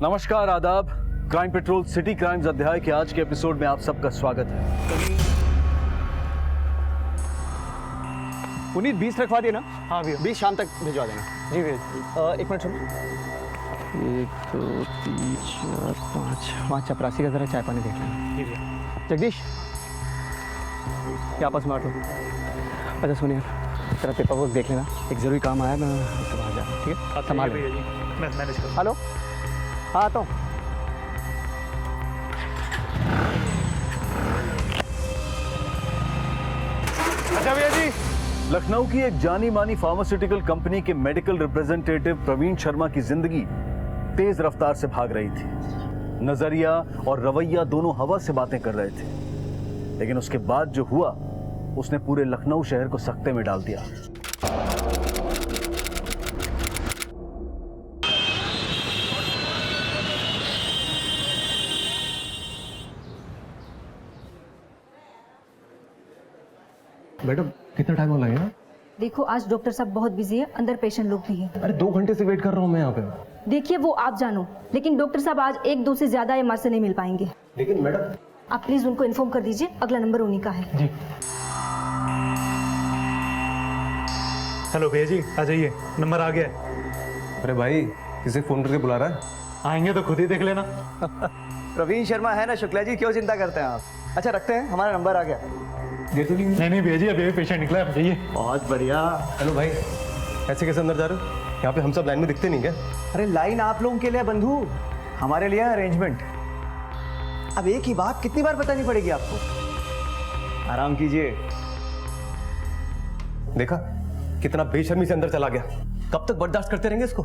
नमस्कार, आदाब। Crime petrol city crimes अध्याय के आज के एपिसोड में आप सबका स्वागत है। पुनीत 20 रखवा दिए ना? हाँ भैया। 20 शाम तक भिजवा देना। जी भैया। एक मिनट सुनो। 1 2 3 4 5 वहाँ चपरासी का जरा चाय पानी देख लेना। जी भैया। जगदीश, ये आपस में बैठो। अच्छा सुन यार, तेरा पेपर वर्क देख लेना, एक ज़रूरी काम आया, मैं उसके बाद जा, ठीक है? संभाल भैया जी, मैं मैनेज कर। हेलो, हाँ आता हूँ। अच्छा भैया जी। लखनऊ की एक जानी मानी फार्मास्यूटिकल कंपनी के मेडिकल रिप्रेजेंटेटिव प्रवीण शर्मा की जिंदगी तेज रफ्तार से भाग रही थी। नजरिया और रवैया दोनों हवा से बातें कर रहे थे, लेकिन उसके बाद जो हुआ उसने पूरे लखनऊ शहर को सकते में डाल दिया। मैडम कितना टाइम और लगेगा? देखो आज डॉक्टर साहब बहुत बिजी है, अंदर पेशेंट लोग भी हैं। अरे 2 घंटे से वेट कर रहा हूँ मैं यहाँ पे। देखिए वो आप जानो, लेकिन डॉक्टर साहब आज 1-2 से ज्यादा एमआर से नहीं मिल पाएंगे। लेकिन मैडम आप प्लीज उनको इन्फॉर्म कर दीजिए, अगला नंबर उन्हीं का है। जी। हेलो भैया जी, आ जाइए, नंबर आ गया है। अरे भाई, किसे फोन करके बुला रहा है? आएंगे तो खुद ही देख लेना। प्रवीण शर्मा है ना शुक्ला जी, क्यों चिंता करते हैं आप? अच्छा रखते हैं, हमारा नंबर आ गया। दे तो नहीं। नहीं भैया जी, अभी पेशेंट निकला है, जाइए। बहुत बढ़िया। हेलो भाई, ऐसे कैसे अंदर जा रहे हो? यहाँ पे हम सब लाइन में दिखते नहीं क्या? अरे लाइन आप लोगों के लिए बंधु, हमारे लिए अरेंजमेंट। अब एक ही बात कितनी बार बतानी पड़ेगी आपको? आराम कीजिए। देखा कितना बेशर्मी से अंदर चला गया। कब तक बर्दाश्त करते रहेंगे इसको?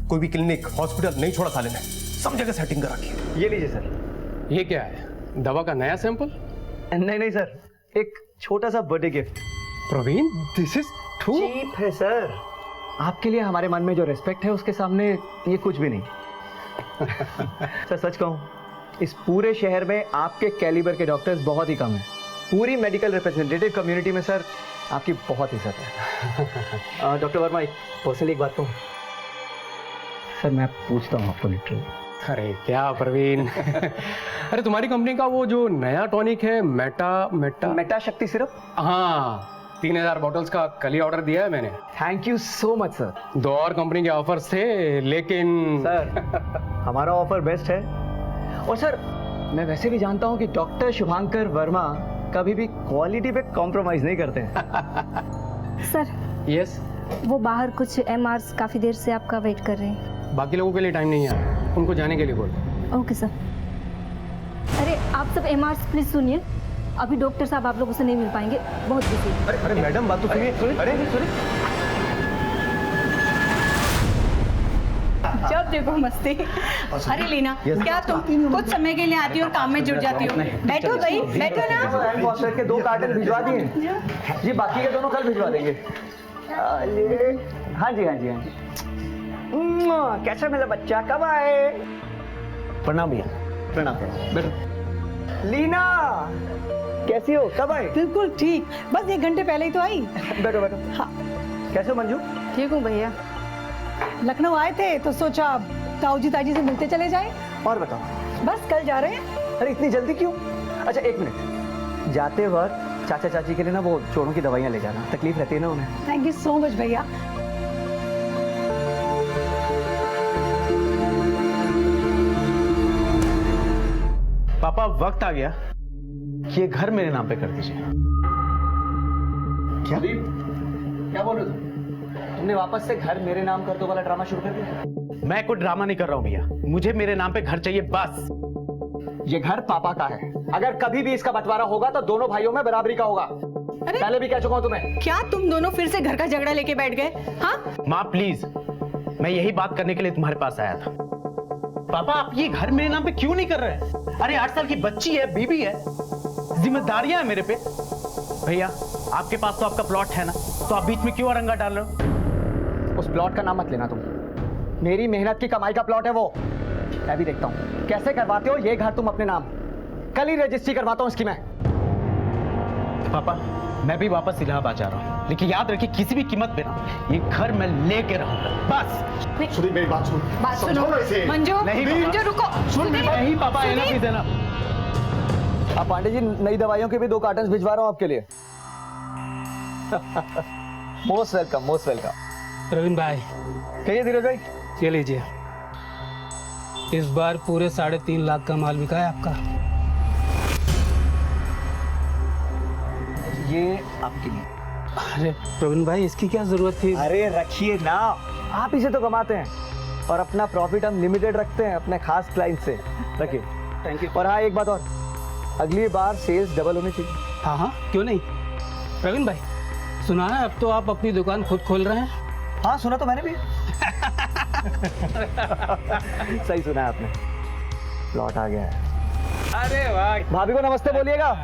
कोई भी क्लिनिक हॉस्पिटल नहीं छोड़ा साले ने, सब जगह सेटिंग करा के। ये लीजिए सर। ये क्या है? दवा का नया सैंपल? नहीं नहीं सर, एक छोटा सा birthday gift. Praveen, this is too cheap है सर। आपके लिए हमारे मन में जो रिस्पेक्ट है उसके सामने ये कुछ भी नहीं। सर सच कहूँ, इस पूरे शहर में आपके कैलिबर के डॉक्टर्स बहुत ही कम हैं। पूरी मेडिकल रिप्रेजेंटेटिव कम्युनिटी में सर आपकी बहुत इज्जत है। डॉक्टर वर्मा, एक पर्सनली एक बात कहूँ सर, मैं पूछता हूँ आपको लिटरली। अरे क्या प्रवीण। अरे तुम्हारी कंपनी का वो जो नया टॉनिक है, मेटा शक्ति सिरप। हाँ, 3000 बॉटल्स का कल ही ऑर्डर दिया है मैंने। Thank you so much sir. 2 और कंपनी के ऑफर्स थे, लेकिन सर हमारा ऑफर बेस्ट है। और सर मैं वैसे भी जानता हूँ कि डॉक्टर शुभांकर वर्मा कभी भी क्वालिटी पे कॉम्प्रोमाइज नहीं करते हैं। सर यस, वो बाहर कुछ एमआरस काफी देर से आपका वेट कर रहे हैं। बाकी लोगों के लिए टाइम नहीं है, उनको जाने के लिए बोल। Okay sir. अरे आप सब एमआरस प्लीज सुनिए, अभी डॉक्टर साहब आप लोगों से नहीं मिल पाएंगे, बहुत बिजी है। अरे मैडम बात तो सुनिए। अरे जब देखो मस्ती। अरे लीना, क्या तुम कुछ समय के लिए आती हो और काम में जुट जाती हो? बैठो भाई, बैठो ना। के 2 कार्टन भिजवा दिए जी, बाकी के दोनों कल भिजवा देंगे। हाँ जी हाँ जी हाँ जी। कैसा मेरा बच्चा, कब आए? प्रणाम भैया। प्रणाम बैठो। लीना कैसी हो, कब आए? बिल्कुल ठीक, बस 1 घंटे पहले ही तो आई। बैठो बैठो। हाँ। कैसे हो मंजू? ठीक हूँ भैया। लखनऊ आए थे तो सोचा ताऊजी ताजी से मिलते चले जाए। और बताओ। बस कल जा रहे हैं। अरे इतनी जल्दी क्यों? अच्छा 1 मिनट, जाते वक्त चाचा चाची के लिए ना वो जोड़ों की दवाइयाँ ले जाना, तकलीफ रहती है ना उन्हें। थैंक यू सो मच भैया। पापा वक्त आ गया कि ये घर मेरे नाम पे कर दीजिए। क्या बोल रहे हो तुमने? वापस से घर मेरे नाम कर दो वाला ड्रामा शुरू कर दिया? मैं कोई ड्रामा नहीं कर रहा हूँ भैया, मुझे मेरे नाम पे घर चाहिए बस। ये घर पापा का है, अगर कभी भी इसका बंटवारा होगा तो दोनों भाइयों में बराबरी का होगा। पहले भी कह चुका हूं तुम्हें। क्या तुम दोनों फिर से घर का झगड़ा लेके बैठ गए? हाँ माँ प्लीज, मैं यही बात करने के लिए तुम्हारे पास आया था। पापा आप ये घर मेरे नाम पे क्यों नहीं कर रहे? अरे 8 साल की बच्ची है, बीबी है, जिम्मेदारियां है मेरे पे। भैया आपके पास तो आपका प्लॉट है ना, तो आप बीच में क्यों अरंगा डाल रहे हो? उस प्लॉट का नाम मत लेना तुम, मेरी मेहनत की कमाई का प्लॉट है वो। मैं भी देखता हूँ कैसे करवाते हो ये घर तुम अपने नाम। कल ही रजिस्ट्री करवाता हूँ इसकी मैं। पापा मैं भी वापस इलाहाबाद जा रहा हूँ, लेकिन याद रखिए किसी भी कीमत पे ना ये घर मैं लेके रहूंगा, बस। सुधीर मेरी बात सुन, बात सुनो समझाओ ना इसे। मंजू, नहीं, मंजू रुको। नहीं पापा, है ना प्लीज, है ना। अब पांडे जी नई दवाइयों के भी 2 कार्टन भिजवा रहा हूँ आपके लिए। Most welcome, most welcome. Praveen भाई, कहिए धीरज भाई। ये लीजिए, इस बार पूरे 3.5 लाख का माल बिका है आपका। ये आपके लिए। अरे प्रवीण भाई, इसकी क्या जरूरत थी? अरे रखिए ना, आप ही से तो कमाते हैं और अपना प्रॉफिट हम लिमिटेड रखते हैं अपने खास क्लाइंट से। रखिए। Thank you. और हाँ, एक बात और, अगली बार सेल्स डबल होनी चाहिए। हाँ हाँ, क्यों नहीं। प्रवीण भाई, सुना है अब तो आप अपनी दुकान खुद खोल रहे हैं? हाँ सुना तो मैंने भी। सही सुना है आपने, प्लॉट आ गया है। अरे वाह। भाभी को नमस्ते बोलिएगा।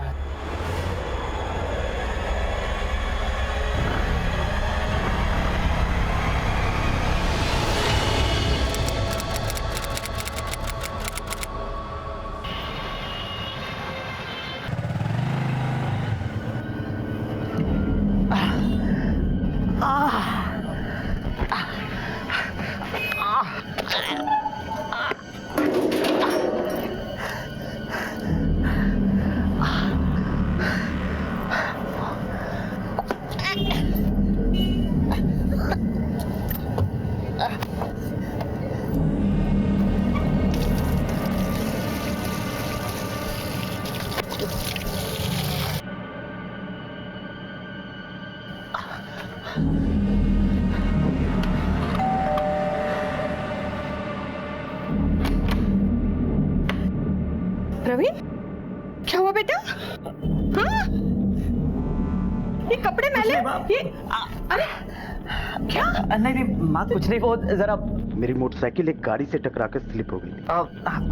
प्रवीण, क्या हुआ बेटा? हाँ? ये कपड़े मैले, ये अरे क्या? नहीं नहीं माँ, कुछ नहीं, वो जरा मेरी मोटरसाइकिल एक गाड़ी से टकरा कर स्लिप हो गई।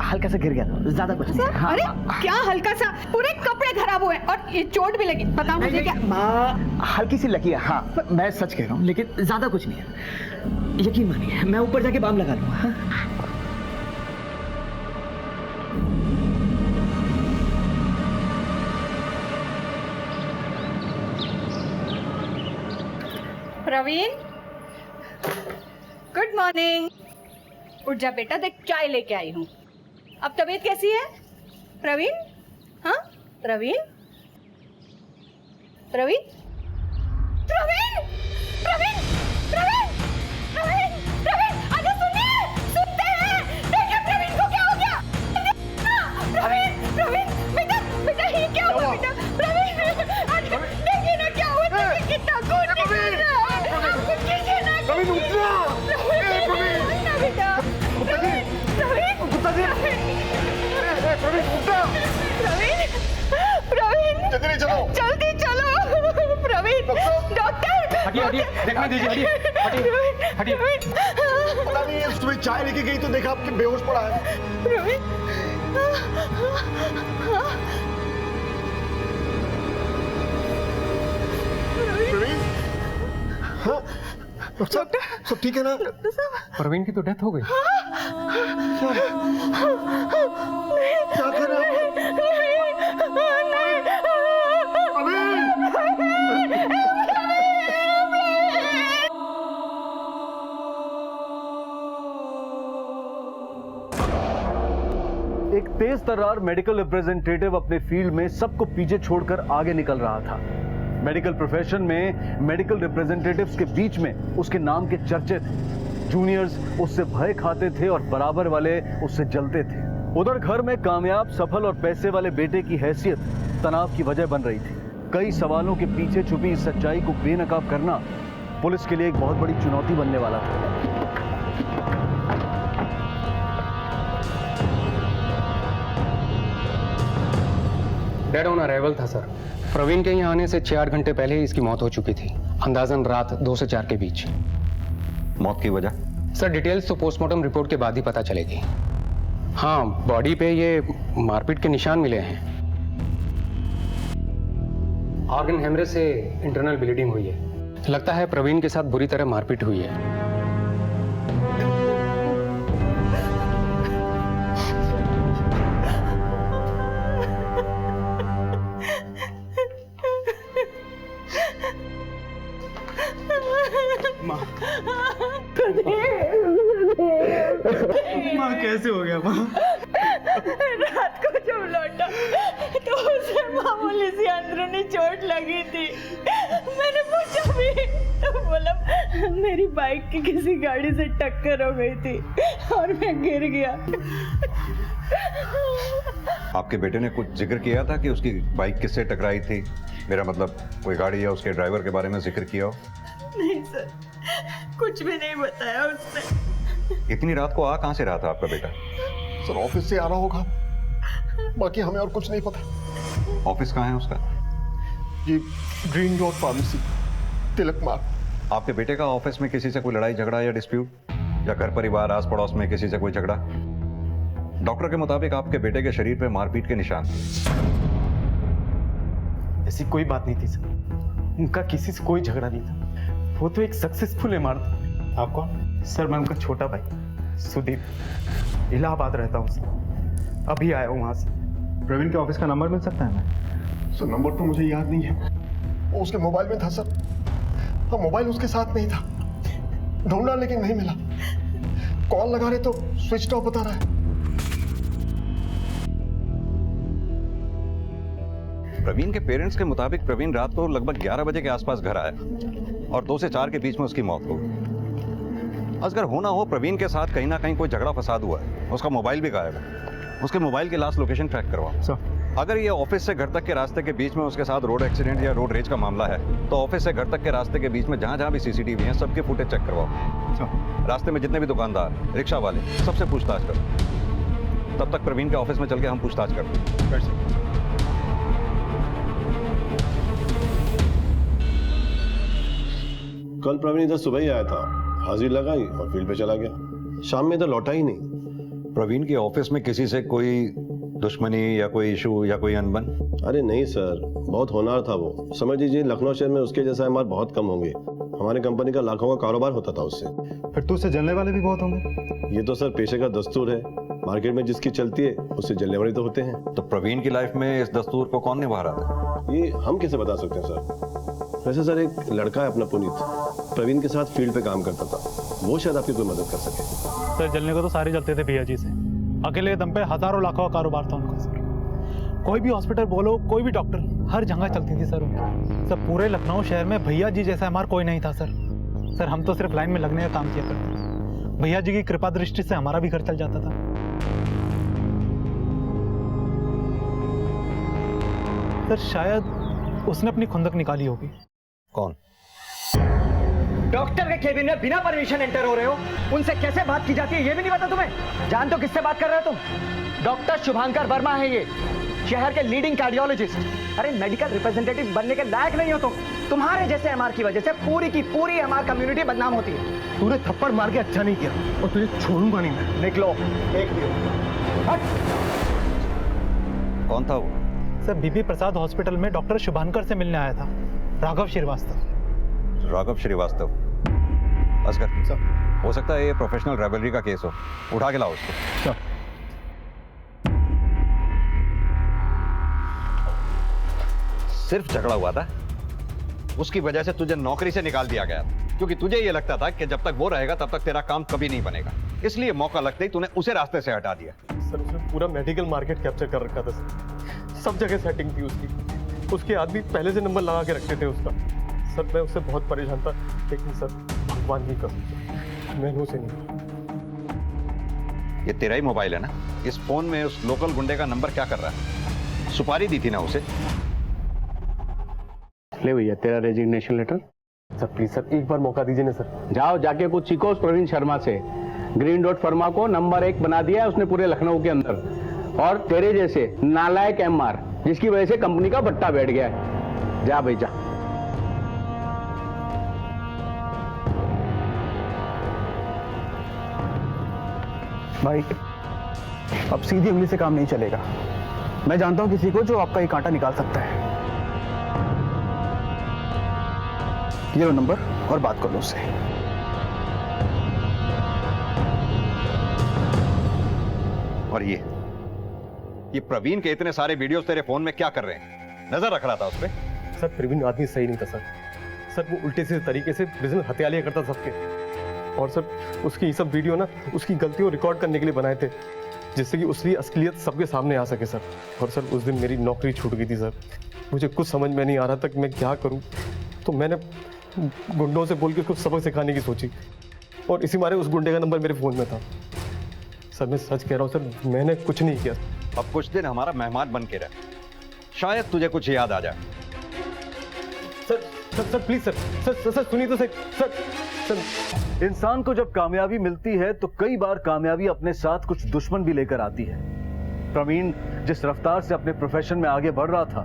हल्का सा गिर गया था, ज्यादा कुछ नहीं। हाँ, अरे क्या हल्का सा, पूरे कपड़े खराब हुए और ये चोट भी लगी। बताओ मुझे क्या? माँ हल्की सी लगी है। हाँ मैं सच कह रहा हूँ, लेकिन ज्यादा कुछ नहीं है, यकीन मानिए। मैं ऊपर जाके बाम लगा लूंगा। हाँ? Praveen, good morning. उठ जा बेटा, देख चाय लेके आई हूँ। अब तबीयत कैसी है प्रवीण? हाँ प्रवीण, प्रवीण, प्रवीण, प्रवीण, प्रवीण, प्रवीण, प्रवीण, अरे सुनिए, सुनते हैं। देखिए प्रवीण को क्या हो गया। प्रवीण, प्रवीण, बेटा, बेटा ये क्या हुआ बेटा? प्रवीण, अरे देखिए ना क्या हुआ, देखिए कितना खून निकल रहा है। आपको कीजिए ना, प्रवीण उठ जा। ए प्रवीण, ना बेटा, प्रवीण, प्रवीण, प्रवीण उठ जा। प्रवीण, प्रवीण, जल्दी चलो, जल्दी चलो। प्रवीण, डॉक्टर, हटिए हटिए, देखने दीजिए, हटिए हटिए हटिए। पता नहीं सुबह चाय लेके गई तो देखा आपके बेहोश पड़ा है। प्रवीण, प्रवीण, हाँ डॉक्टर, सब ठीक है ना? प्रवीण की तो डेथ हो गई। क्या कर रहे हैं आप? एक तेज तर्रार मेडिकल रिप्रेजेंटेटिव अपने फील्ड में सबको पीछे छोड़कर आगे निकल रहा था। मेडिकल प्रोफेशन में मेडिकल रिप्रेजेंटेटिव्स के बीच में उसके नाम के चर्चे थे। जूनियर्स उससे भय खाते थे और बराबर वाले उससे जलते थे। उधर घर में कामयाब, सफल और पैसे वाले बेटे की हैसियत तनाव की वजह बन रही थी। कई सवालों के पीछे छुपी इस सच्चाई को बेनकाब करना पुलिस के लिए एक बहुत बड़ी चुनौती बनने वाला था। डेड ऑन अराइवल था सर। प्रवीण के यहाँ आने से 4 घंटे पहले ही इसकी मौत हो चुकी थी, अंदाजन रात 2 से 4 के बीच। मौत की वजह? सर डिटेल्स तो पोस्टमार्टम रिपोर्ट के बाद ही पता चलेगी। हाँ, बॉडी पे ये मारपीट के निशान मिले हैं। ऑर्गन हेमरेज से इंटरनल ब्लीडिंग हुई है। लगता है प्रवीण के साथ बुरी तरह मारपीट हुई है। माँ कैसे हो गया माँ? रात को जब लौटा तो उसे मामूली सी अंदरूनी चोट लगी थी। मैंने पूछा भी तो बोला मेरी बाइक की किसी गाड़ी से टक्कर हो गई थी और मैं गिर गया। आपके बेटे ने कुछ जिक्र किया था कि उसकी बाइक किससे टकराई थी? मेरा मतलब कोई गाड़ी या उसके ड्राइवर के बारे में जिक्र किया हो? नहीं सर, कुछ भी नहीं बताया उसने। इतनी रात को आ कहां से रहा था आपका बेटा? सर ऑफिस से आ रहा होगा, बाकी हमें और कुछ नहीं पता। ऑफिस कहाँ है उसका? ये ग्रीन रोड फार्मेसी, तिलक मार्ग। आपके बेटे का ऑफिस में किसी से कोई लड़ाई झगड़ा या डिस्प्यूट, या घर परिवार आस पड़ोस में किसी से कोई झगड़ा? डॉक्टर के मुताबिक आपके बेटे के शरीर पे मारपीट के निशान। ऐसी कोई बात नहीं थी सर, उनका किसी से कोई झगड़ा नहीं था। वो तो एक सक्सेसफुल एमआर था। आप कौन? सर मैं उनका छोटा भाई सुदीप, इलाहाबाद रहता हूँ सर, अभी आया हूँ वहां से। प्रवीण के ऑफिस का नंबर मिल सकता है हमें? सर नंबर तो मुझे याद नहीं है, वो उसके मोबाइल में था सर। हाँ मोबाइल उसके साथ नहीं था, ढूंढा लेकिन नहीं मिला। कॉल लगा रहे तो स्विच ऑफ बता रहा है। प्रवीण के पेरेंट्स के मुताबिक प्रवीण रात को लगभग 11 बजे के आसपास घर आया और 2 से 4 के बीच में उसकी मौत हो गई। अगर हो ना हो प्रवीण के साथ कहीं ना कहीं कोई झगड़ा फसाद हुआ है। उसका मोबाइल भी गायब है, उसके मोबाइल की लास्ट लोकेशन ट्रैक करवाओ। अगर ये ऑफिस से घर तक के रास्ते के बीच में उसके साथ रोड एक्सीडेंट या रोड रेज का मामला है तो ऑफिस से घर तक के रास्ते के बीच में जहां जहां भी सीसीटीवी हैं सबके फुटेज चेक करवाओ। रास्ते में जितने भी दुकानदार, रिक्शा वाले, सबसे पूछताछ करो। तब तक प्रवीण के ऑफिस में चल के हम पूछताछ करते हैं। कल प्रवीण इधर सुबह ही आया था, हाजिरी लगाई और फील्ड पे चला गया। शाम में इधर लौटा ही नहीं। प्रवीण के ऑफिस में किसी से कोई दुश्मनी या कोई इशू या कोई अनबन? अरे नहीं सर, बहुत होनहार था वो। समझ लीजिए लखनऊ शहर में उसके जैसा एमआर बहुत कम होंगे। हमारे कंपनी का लाखों का कारोबार होता था उससे। फिर तो उससे जलने वाले भी बहुत होंगे। ये तो सर पेशे का दस्तूर है, मार्केट में जिसकी चलती है उससे जलने वाले तो होते हैं। तो प्रवीण की लाइफ में इस दस्तूर को कौन निभा रहा था? ये हम कैसे बता सकते हैं सर? वैसे सर एक लड़का है अपना पुनीत, प्रवीण के साथ फील्ड पे काम करता था, वो शायद आपकी कोई मदद कर सके। सर जलने को तो सारे जलते थे भैया जी से, अकेले दम पे हजारों लाखों का कारोबार था उनका सर। कोई भी हॉस्पिटल बोलो, कोई भी डॉक्टर, हर जगह चलती थी सर उनकी। सर पूरे लखनऊ शहर में भैया जी जैसा हमारा कोई नहीं था सर। सर हम तो सिर्फ लाइन में लगने का काम किया करते। भैया जी की कृपा दृष्टि से हमारा भी घर चल जाता था। सर शायद उसने अपनी खुंदक निकाली होगी। कौन? डॉक्टर के केबिन में बिना परमिशन एंटर हो रहे हो, उनसे कैसे बात की जाती है ये भी नहीं पता तुम्हें? जान तो किससे बात कर रहे हो तुम? डॉक्टर शुभांकर वर्मा है ये, शहर के लीडिंग कार्डियोलॉजिस्ट। अरे मेडिकल रिप्रेजेंटेटिव बनने के लायक नहीं हो तुम। तुम्हारे जैसे एमआर की वजह से पूरी की पूरी एमआर कम्युनिटी बदनाम होती है। तूने थप्पड़ मार के अच्छा नहीं किया और तुझे छोड़ूंगा नहीं मैं। निकलो, एक भी कौन था वो? सर बीबी प्रसाद हॉस्पिटल में डॉक्टर शुभांकर से मिलने आया था, राघव श्रीवास्तव। राघव श्रीवास्तव? असगर सर, हो सकता है ये प्रोफेशनल राइवलरी का केस हो, उठा के लाओ उसको। सिर्फ झगड़ा हुआ था, उसकी वजह से तुझे नौकरी से निकाल दिया गया, क्योंकि तुझे ये लगता था कि जब तक वो रहेगा तब तक तेरा काम कभी नहीं बनेगा। इसलिए मौका लगते ही तूने उसे रास्ते से हटा दिया। सर उसने पूरा मेडिकल मार्केट कैप्चर कर रखा था सर, सब जगह सेटिंग थी उसकी। उसके आदमी पहले से नंबर लगा के रखते थे उसका। सर मैं उससे बहुत परेशान था, लेकिन सर भगवान की कसम मैंने उसे नहीं। ये तेरा ही मोबाइल है ना? इस फोन में उस लोकल गुंडे का नंबर क्या कर रहा है? सुपारी दी थी ना उसे? ले भैया तेरा resignation letter. Sir please sir एक बार मौका दीजिए ना सर। जाओ जाके कुछ सीखो उस प्रवीण शर्मा से। ग्रीन डॉट फर्मा को नंबर 1 बना दिया है उसने पूरे लखनऊ के अंदर, और तेरे जैसे नालायक एमआर जिसकी वजह से कंपनी का बट्टा बैठ गया है। जा भाई जा। भाई अब सीधी उंगली से काम नहीं चलेगा। मैं जानता हूं किसी को जो आपका ये कांटा निकाल सकता है। ये लो नंबर और बात कर लो उससे। और ये प्रवीण के इतने सारे वीडियोस तेरे फोन में क्या कर रहे हैं? नजर रख रहा था उस पर? सर प्रवीण आदमी सही नहीं था सर। सर वो उल्टे सीधे तरीके से बिजनेस हत्या लिया करता सबके। और सर उसकी ये सब वीडियो ना उसकी गलतियों को रिकॉर्ड करने के लिए बनाए थे, जिससे कि उसकी असलियत सबके सामने आ सके सर। और सर उस दिन मेरी नौकरी छूट गई थी सर, मुझे कुछ समझ में नहीं आ रहा था कि मैं क्या करूं, तो मैंने गुंडों से बोल के उसको सबक सिखाने की सोची, और इसी मारे उस गुंडे का नंबर मेरे फ़ोन में था। सर मैं सच कह रहा हूँ सर, मैंने कुछ नहीं किया। अब कुछ दिन हमारा मेहमान बन के रह, शायद तुझे कुछ याद आ जाए। Sir sir sir please sir sir sir, sir सुनिए तो सर सर सर। इंसान को जब कामयाबी मिलती है तो कई बार कामयाबी अपने साथ कुछ दुश्मन भी लेकर आती है। प्रवीण जिस रफ्तार से अपने प्रोफेशन में आगे बढ़ रहा था,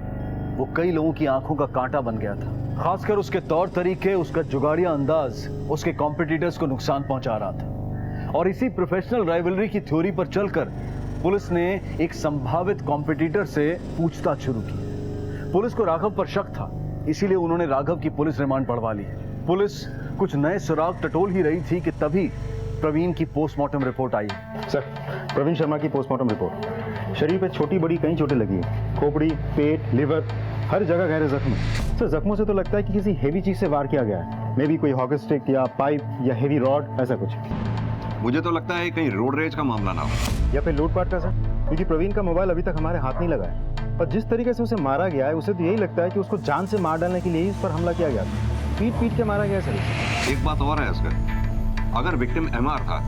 वो कई लोगों की आंखों का कांटा बन गया था। खासकर उसके तौर तरीके, उसका जुगाड़िया अंदाज उसके कॉम्पिटिटर्स को नुकसान पहुंचा रहा था। और इसी प्रोफेशनल राइवलरी की थ्योरी पर चलकर पुलिस ने एक संभावित कॉम्पिटिटर से पूछताछ शुरू की। पुलिस को राघव पर शक था, इसीलिए उन्होंने राघव की पुलिस रिमांड बढ़वा ली। पुलिस कुछ नए सुराग टटोल ही रही थी कि तभी प्रवीण की पोस्टमार्टम रिपोर्ट आई। सर, प्रवीण शर्मा की पोस्टमार्टम रिपोर्ट। शरीर पे छोटी बड़ी कई चोटें लगी हैं, खोपड़ी, पेट, लिवर, हर जगह गहरे जख्म। सर जख्मों से तो लगता है कि किसी हेवी चीज से वार किया गया है, मे बी कोई हॉकी स्टिक या पाइप या हेवी रॉड, ऐसा कुछ। मुझे तो लगता है कहीं रोड रेज का मामला ना हो, या फिर लूटपाट का सर, क्योंकि प्रवीण का मोबाइल अभी तक हमारे हाथ नहीं लगा है। और जिस तरीके से उसे मारा गया है, उसे तो यही लगता है कि उसको जान से मार डालने के लिए ही उस पर हमला किया गया था। पीट के मारा गया सर। एक बात और है असगर, अगर विक्टिम एमआर था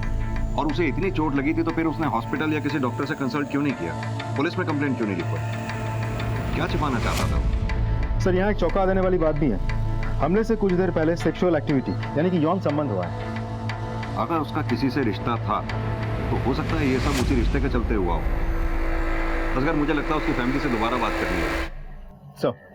और उसे इतनी चोट लगी थी तो फिर उसने हॉस्पिटल या किसी डॉक्टर से कंसल्ट क्यों नहीं किया? पुलिस में कंप्लेंट क्यों नहीं लिखवाई? क्या छिपाना चाहता था? सर यहाँ एक चौंका देने वाली बात भी है। हमले से कुछ देर पहले सेक्सुअल एक्टिविटी यानी कि यौन संबंध हुआ है। अगर उसका किसी से रिश्ता था तो हो सकता है ये सब उसी रिश्ते के चलते हुआ हो। असगर मुझे लगता है उसकी फैमिली से दोबारा बात करनी है। सर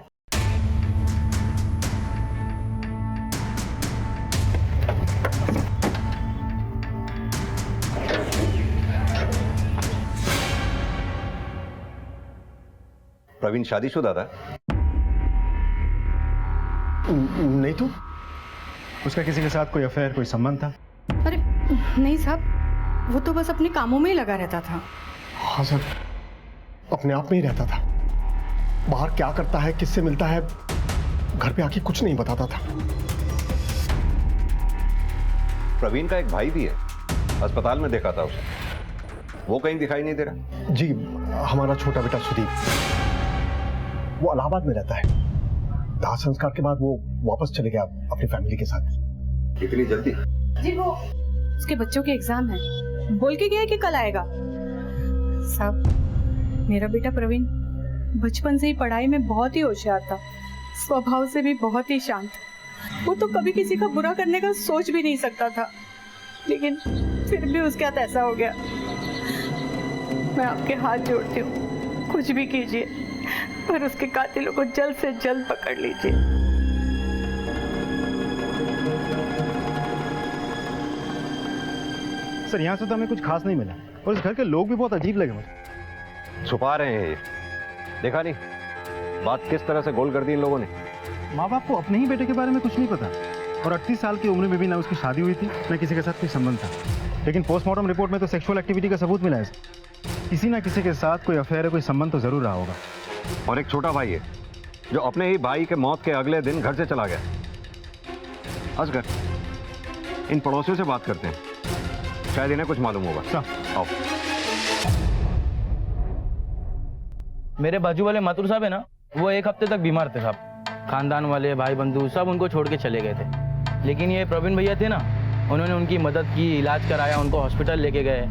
प्रवीण शादीशुदा था? नहीं तो। उसका किसी के साथ कोई अफेयर, कोई संबंध था? अरे नहीं साहब, वो तो बस अपने कामों में ही लगा रहता था। हाँ सर, अपने आप में ही रहता था। बाहर क्या करता है, किससे मिलता है, घर पे आके कुछ नहीं बताता था। प्रवीण का एक भाई भी है, अस्पताल में देखा था उसे, वो कहीं दिखाई नहीं दे रहा। जी, हमारा छोटा बेटा सुदीप, वो इलाहाबाद में रहता है। दाह संस्कार के बाद वो वापस चले गया अपनी फैमिली के साथ। इतनी जल्दी? जी वो उसके बच्चों के एग्जाम है, बोल के गया है कि कल आएगा। साहब मेरा बेटा प्रवीण बचपन से ही पढ़ाई में बहुत ही होशियार था, स्वभाव से भी बहुत ही शांत। वो तो कभी किसी का बुरा करने का सोच भी नहीं सकता था, लेकिन फिर भी उसके साथ ऐसा हो गया। मैं आपके हाथ जोड़ती हूँ, कुछ भी कीजिए पर उसके कातिलों को जल्द से जल्द पकड़ लीजिए। सर यहाँ से तो हमें कुछ खास नहीं मिला, और इस घर के लोग भी बहुत अजीब लगे मुझे। छुपा रहे हैं ये, देखा नहीं बात किस तरह से गोल कर दी इन लोगों ने। माँ बाप को अपने ही बेटे के बारे में कुछ नहीं पता, और 38 साल की उम्र में भी ना उसकी शादी हुई थी, ना किसी के साथ कोई संबंध था। लेकिन पोस्टमार्टम रिपोर्ट में तो सेक्सुअल एक्टिविटी का सबूत मिला है। किसी ना किसी के साथ कोई अफेयर है, कोई संबंध तो जरूर रहा होगा। और एक छोटा भाई है जो अपने ही भाई के मौत के अगले दिन घर से चला गया। असगर, इन पड़ोसियों से बात करते हैं, शायद इन्हें कुछ मालूम होगा। आओ। मेरे बाजू वाले मातुर साहब है ना, वो एक हफ्ते तक बीमार थे साहब। खानदान वाले, भाई बंधु सब उनको छोड़ के चले गए थे। लेकिन ये प्रवीण भैया थे ना, उन्होंने उनकी मदद की, इलाज कराया, उनको हॉस्पिटल लेके गए।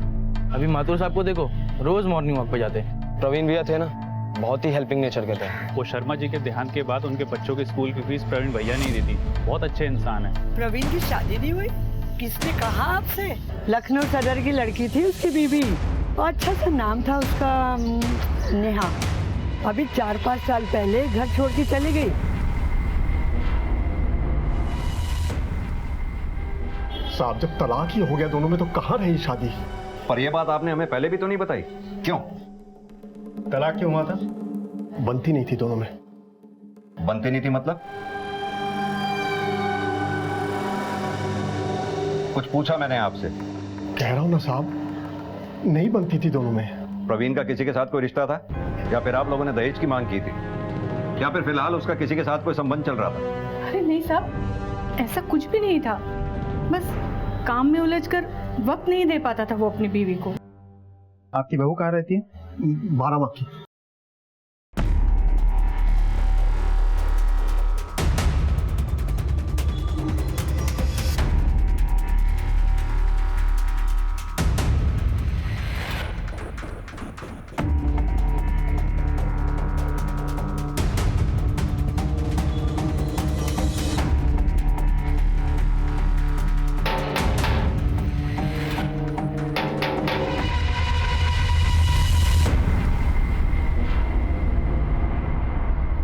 अभी मातुर साहब को देखो, रोज मॉर्निंग वॉक पे जाते। प्रवीण भैया थे ना, बहुत ही हेल्पिंग नेचर के थे। वो शर्मा जी के देहांत के बाद उनके बच्चों के स्कूल की फीस प्रवीण भैया नहीं देती। बहुत अच्छे इंसान है। प्रवीण की शादी नहीं हुई? किसने कहा आपसे? लखनऊ सदर की लड़की थी उसकी बीवी, और अच्छा सा नाम था उसका, नेहा। अभी 4-5 साल पहले घर छोड़ के चली गई। साहब जब तलाक ही हो गया दोनों में, तो कहाँ रही शादी? पर यह बात आपने हमें पहले भी तो नहीं बताई, क्यों? तलाक क्यों हुआ था? बनती नहीं थी दोनों में। बनती नहीं थी मतलब? कुछ पूछा मैंने आपसे? कह रहा हूं ना साहब, नहीं बनती थी दोनों में। प्रवीण का किसी के साथ कोई रिश्ता था, या फिर आप लोगों ने दहेज की मांग की थी, या फिर फिलहाल उसका किसी के साथ कोई संबंध चल रहा था? अरे नहीं साहब, ऐसा कुछ भी नहीं था। बस काम में उलझकर वक्त नहीं दे पाता था वो अपनी बीवी को। आपकी बहू कहाँ रहती है? बाराबंकी।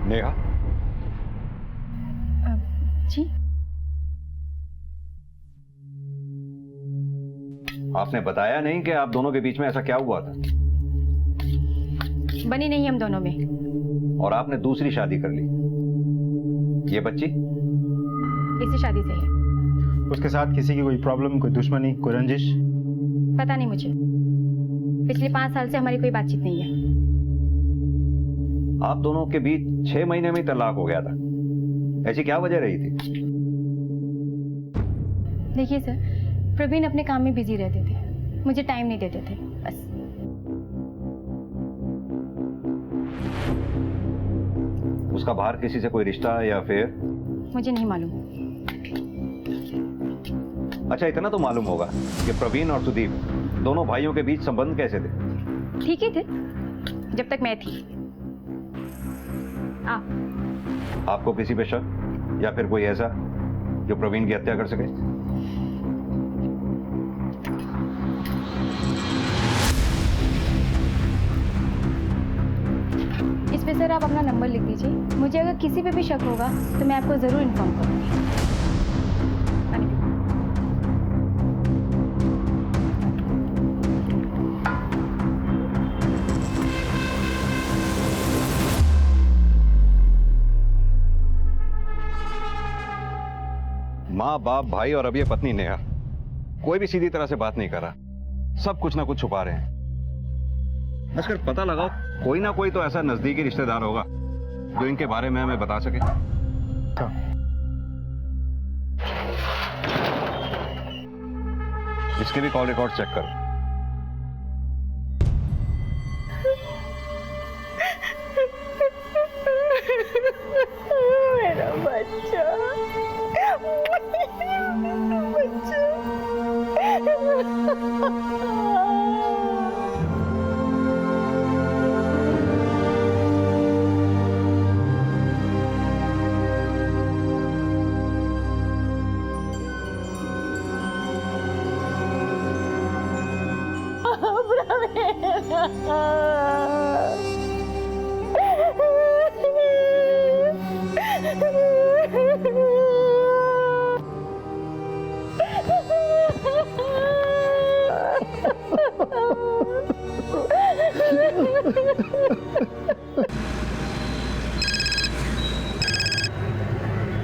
नेहा, जी आपने बताया नहीं कि आप दोनों के बीच में ऐसा क्या हुआ था? बनी नहीं हम दोनों में। और आपने दूसरी शादी कर ली। ये बच्ची इसी शादी से है। उसके साथ किसी की कोई प्रॉब्लम, कोई दुश्मनी, कोई रंजिश? पता नहीं मुझे, पिछले 5 साल से हमारी कोई बातचीत नहीं है। आप दोनों के बीच 6 महीने में ही तलाक हो गया था। ऐसी क्या वजह रही थी? देखिए सर, प्रवीण अपने काम में बिजी रहते थे, मुझे टाइम नहीं देते थे, बस। उसका बाहर किसी से कोई रिश्ता या फिर? मुझे नहीं मालूम। अच्छा, इतना तो मालूम होगा कि प्रवीण और सुदीप दोनों भाइयों के बीच संबंध कैसे थे? ठीक ही थे, जब तक मैं थी। आपको किसी पे शक या फिर कोई ऐसा जो प्रवीण की हत्या कर सके? इस पे सर आप अपना नंबर लिख दीजिए, मुझे अगर किसी पे भी शक होगा तो मैं आपको जरूर इन्फॉर्म करूंगी। माँ बाप भाई और अब ये पत्नी नेहा, कोई भी सीधी तरह से बात नहीं कर रहा। सब कुछ ना कुछ छुपा रहे हैं। बस कर पता लगाओ, कोई ना कोई तो ऐसा नजदीकी रिश्तेदार होगा जो इनके बारे में हमें बता सके। इसके भी कॉल रिकॉर्ड चेक करो। मेरा बच्चा,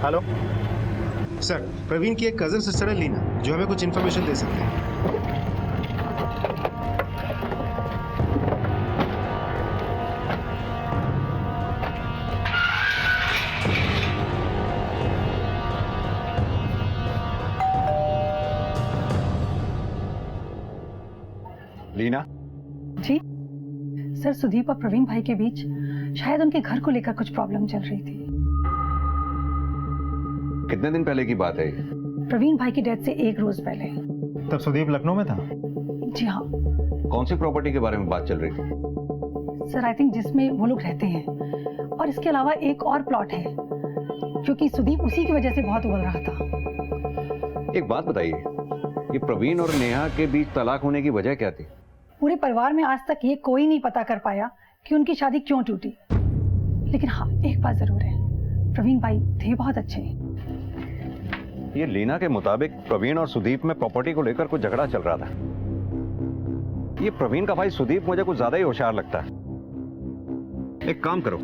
हेलो सर, प्रवीण की एक कजन सिस्टर है लीना, जो हमें कुछ इन्फॉर्मेशन दे सकते हैं। लीना जी सर, सुदीप और प्रवीण भाई के बीच शायद उनके घर को लेकर कुछ प्रॉब्लम चल रही थी। कितने दिन पहले की बात है ये? प्रवीण भाई की डेथ से 1 रोज पहले। तब सुदीप लखनऊ में था? जी हाँ कौन सी प्रॉपर्टी के बारे में बात चल रही थी? सर, आई थिंक जिसमें वो लोग रहते हैं, और इसके अलावा एक और प्लॉट है, क्योंकि सुदीप उसी की वजह से बहुत उबल रहा था। एक बात बताइए, ये प्रवीण और नेहा के बीच तलाक होने की वजह क्या थी? पूरे परिवार में आज तक ये कोई नहीं पता कर पाया कि उनकी शादी क्यों टूटी। लेकिन हाँ, एक बात जरूर है, प्रवीण भाई थे बहुत अच्छे। ये लीना के मुताबिक प्रवीण और सुदीप में प्रॉपर्टी को लेकर कुछ झगड़ा चल रहा था। ये प्रवीण का भाई सुदीप मुझे कुछ ज्यादा ही होशियार लगता है। एक काम करो,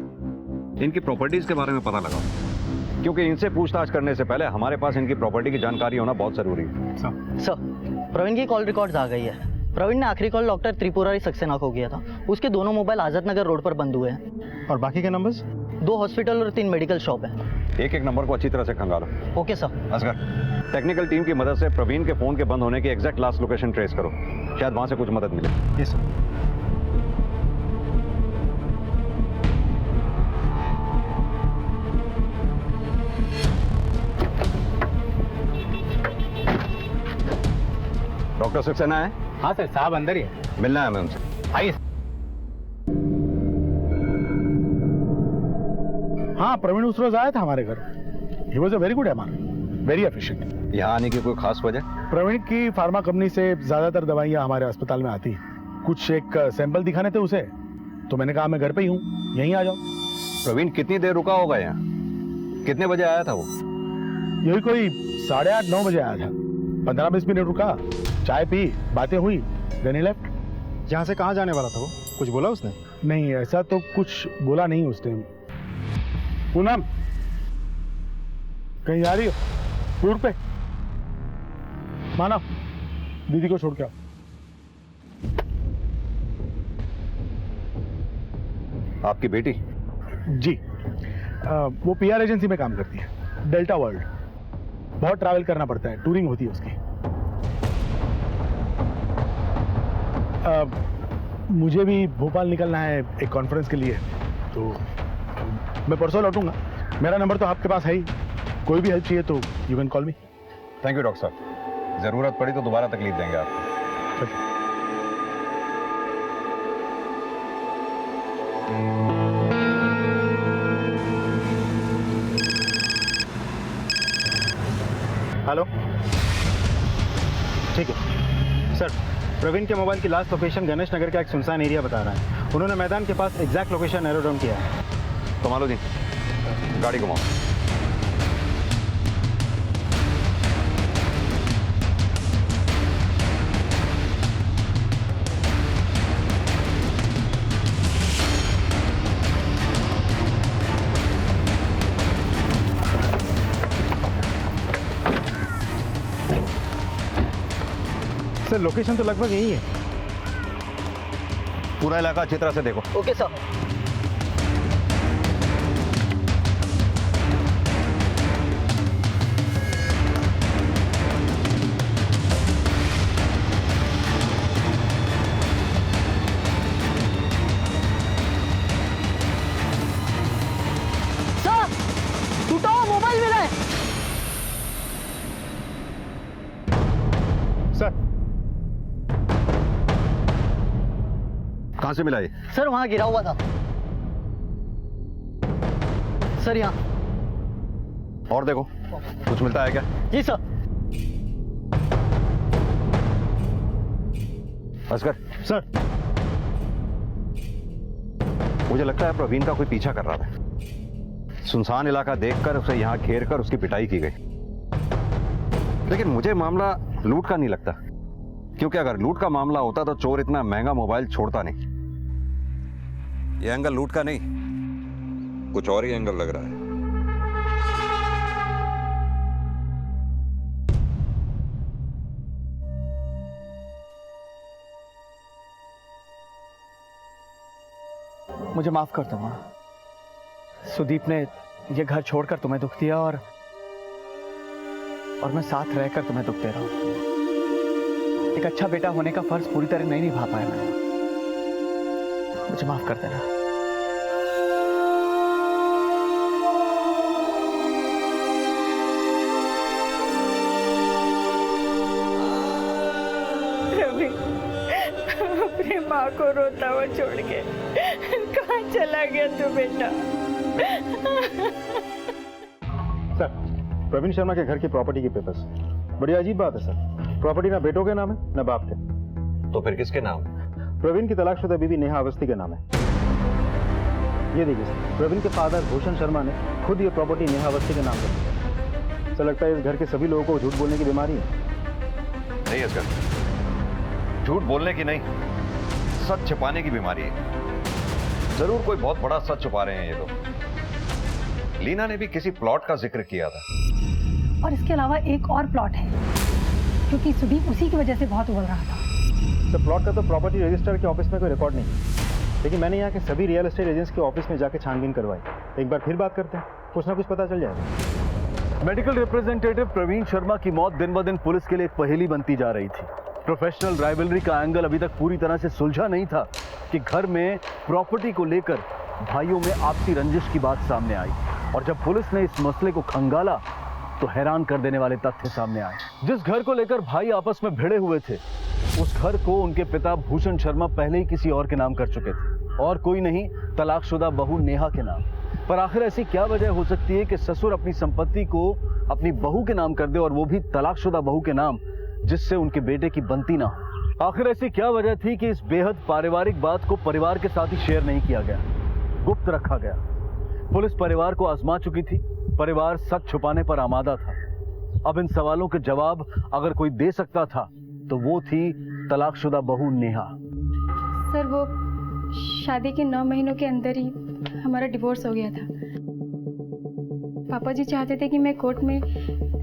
इनकी प्रॉपर्टीज के बारे में पता लगाओ, क्योंकि इनसे पूछताछ करने से पहले हमारे पास इनकी प्रॉपर्टी की जानकारी होना बहुत जरूरी है। सर, प्रवीण की कॉल रिकॉर्ड्स आ गई है। प्रवीण ने आखिरी कॉल डॉक्टर त्रिपुरारी सक्सेना को किया था। उसके दोनों मोबाइल आजाद नगर रोड पर बंद हुए हैं। और बाकी के नंबर्स? 2 हॉस्पिटल और 3 मेडिकल शॉप है। एक एक नंबर को अच्छी तरह से खंगालो। Okay sir. Asgar, technical team की मदद से प्रवीण के फोन के बंद होने की एग्जैक्ट लास्ट लोकेशन ट्रेस करो, शायद वहां से कुछ मदद मिले। Yes sir. डॉक्टर सक्सेना है? हाँ सर, साहब अंदर ही है। मिलना है हमें उनसे। आइए। हाँ, प्रवीण उस रोज आया था हमारे घर। He was a very good MR, very efficient. यहाँ आने की कोई खास वजह? प्रवीण की फार्मा कंपनी से ज्यादातर दवाइयाँ हमारे अस्पताल में आती। कुछ एक सैंपल दिखाने थे उसे, तो मैंने कहा मैं घर पे ही हूँ, यहीं आ जाओ। प्रवीण कितनी देर रुका होगा यहाँ? कितने बजे आया था वो? यही कोई 8:30 9 बजे आया था। 15-20 मिनट रुका, चाय पी, बातें हुई, देन ही लेफ्ट। यहाँ से कहाँ जाने वाला था वो? कुछ बोला उसने? नहीं, ऐसा तो कुछ बोला नहीं उसने। पूनम, कहीं जा रही हो? रूट पे मानव, दीदी को छोड़ के आओ। आपकी बेटी? जी, वो पीआर एजेंसी में काम करती है, डेल्टा वर्ल्ड। बहुत ट्रैवल करना पड़ता है, टूरिंग होती है उसकी। मुझे भी भोपाल निकलना है एक कॉन्फ्रेंस के लिए, तो मैं परसों लौटूंगा। मेरा नंबर तो आपके पास है ही, कोई भी हेल्प चाहिए तो you can call me. Thank you doctor साहब, जरूरत पड़ी तो दोबारा तकलीफ देंगे आपको। हेलो, ठीक है सर। प्रवीण के मोबाइल की लास्ट लोकेशन गणेश नगर का एक सुनसान एरिया बता रहा है। उन्होंने मैदान के पास एग्जैक्ट लोकेशन नैरो डाउन किया है। कमालो जी, गाड़ी घुमाओ। सर लोकेशन तो लगभग यही है। पूरा इलाका अच्छी तरह से देखो। Okay sir. सर, टूटा हुआ मोबाइल मिला है। सर, कहां से मिला ये? सर वहां गिरा हुआ था। सर यहाँ। और देखो, कुछ मिलता है क्या? जी सर। असगर सर, मुझे लगता है प्रवीण का कोई पीछा कर रहा था। सुनसान इलाका देखकर उसे यहाँ घेर कर उसकी पिटाई की गई। लेकिन मुझे मामला लूट का नहीं लगता, क्योंकि अगर लूट का मामला होता तो चोर इतना महंगा मोबाइल छोड़ता नहीं। ये एंगल लूट का नहीं, कुछ और ही एंगल लग रहा है। मुझे माफ कर दो माँ। सुदीप ने ये घर छोड़कर तुम्हें दुख दिया और मैं साथ रहकर तुम्हें दुख दे रहा हूं। एक अच्छा बेटा होने का फर्ज पूरी तरह नहीं निभा पाया मैं। मुझे माफ कर देना। रवि, अपनी माँ को रोता हुआ छोड़ के कहाँ चला गया तू बेटा? सर, प्रवीण शर्मा के घर की प्रॉपर्टी के पेपर्स। बड़ी अजीब बात है सर, प्रॉपर्टी ना बेटों के नाम है ना बाप के। तो फिर किसके नाम? प्रवीण की तलाकशुदा बीवी नेहा अवस्थी के नाम है। ये देखिए सर, प्रवीण के फादर भूषण शर्मा ने खुद ये प्रॉपर्टी नेहा अवस्थी के नाम कर दी। सर लगता है इस घर के सभी लोगों को झूठ बोलने की बीमारी है। नहीं असगर, झूठ बोलने की नहीं, सच छिपाने की बीमारी है। जरूर कोई बहुत बड़ा सच छुपा रहे हैं ये लोग। लीना ने भी किसी प्लॉट का जिक्र किया था। और इसके अलावा एक और प्लॉट है, क्योंकि सुदीप उसी की वजह से बहुत उबल रहा था। सर प्लॉट का तो प्रॉपर्टी रजिस्टर के ऑफिस में कोई रिकॉर्ड नहीं, लेकिन मैंने यहाँ के सभी रियल एस्टेट एजेंट्स के ऑफिस में जाके छानबीन करवाई। एक बार फिर बात करते हैं, कुछ ना कुछ पता चल जाएगा। मेडिकल रिप्रेजेंटेटिव प्रवीण शर्मा की मौत दिन ब दिन पुलिस के लिए एक पहेली बनती जा रही थी। प्रोफेशनल राइवलरी का एंगल अभी तक पूरी तरह से सुलझा नहीं था कि घर में प्रॉपर्टी को लेकर भाइयों में आपसी रंजिश की बात सामने आई, और जब पुलिस ने इस मसले को खंगाला तो हैरान कर देने वाले तथ्य सामने आए। जिस घर को लेकर भाई आपस में भिड़े हुए थे, उस घर को उनके पिता भूषण शर्मा पहले ही किसी और के नाम कर चुके थे, और कोई नहीं, तलाकशुदा बहू नेहा के नाम। पर आखिर ऐसी क्या वजह हो सकती है कि ससुर अपनी संपत्ति को अपनी बहू के नाम कर दे, और वो भी तलाकशुदा बहू के नाम, जिससे उनके बेटे की बनती ना हो। आखिर ऐसी क्या वजह थी कि इस बेहद पारिवारिक बात को परिवार के साथ ही शेयर नहीं किया गया, गुप्त रखा गया? पुलिस परिवार को आजमा चुकी थी, परिवार सच छुपाने पर आमादा था। अब इन सवालों के जवाब अगर कोई दे सकता था तो वो थी तलाकशुदा बहू नेहा। सर, वो शादी के 9 महीनों के अंदर ही हमारा डिवोर्स हो गया था। पापा जी चाहते थे कि मैं कोर्ट में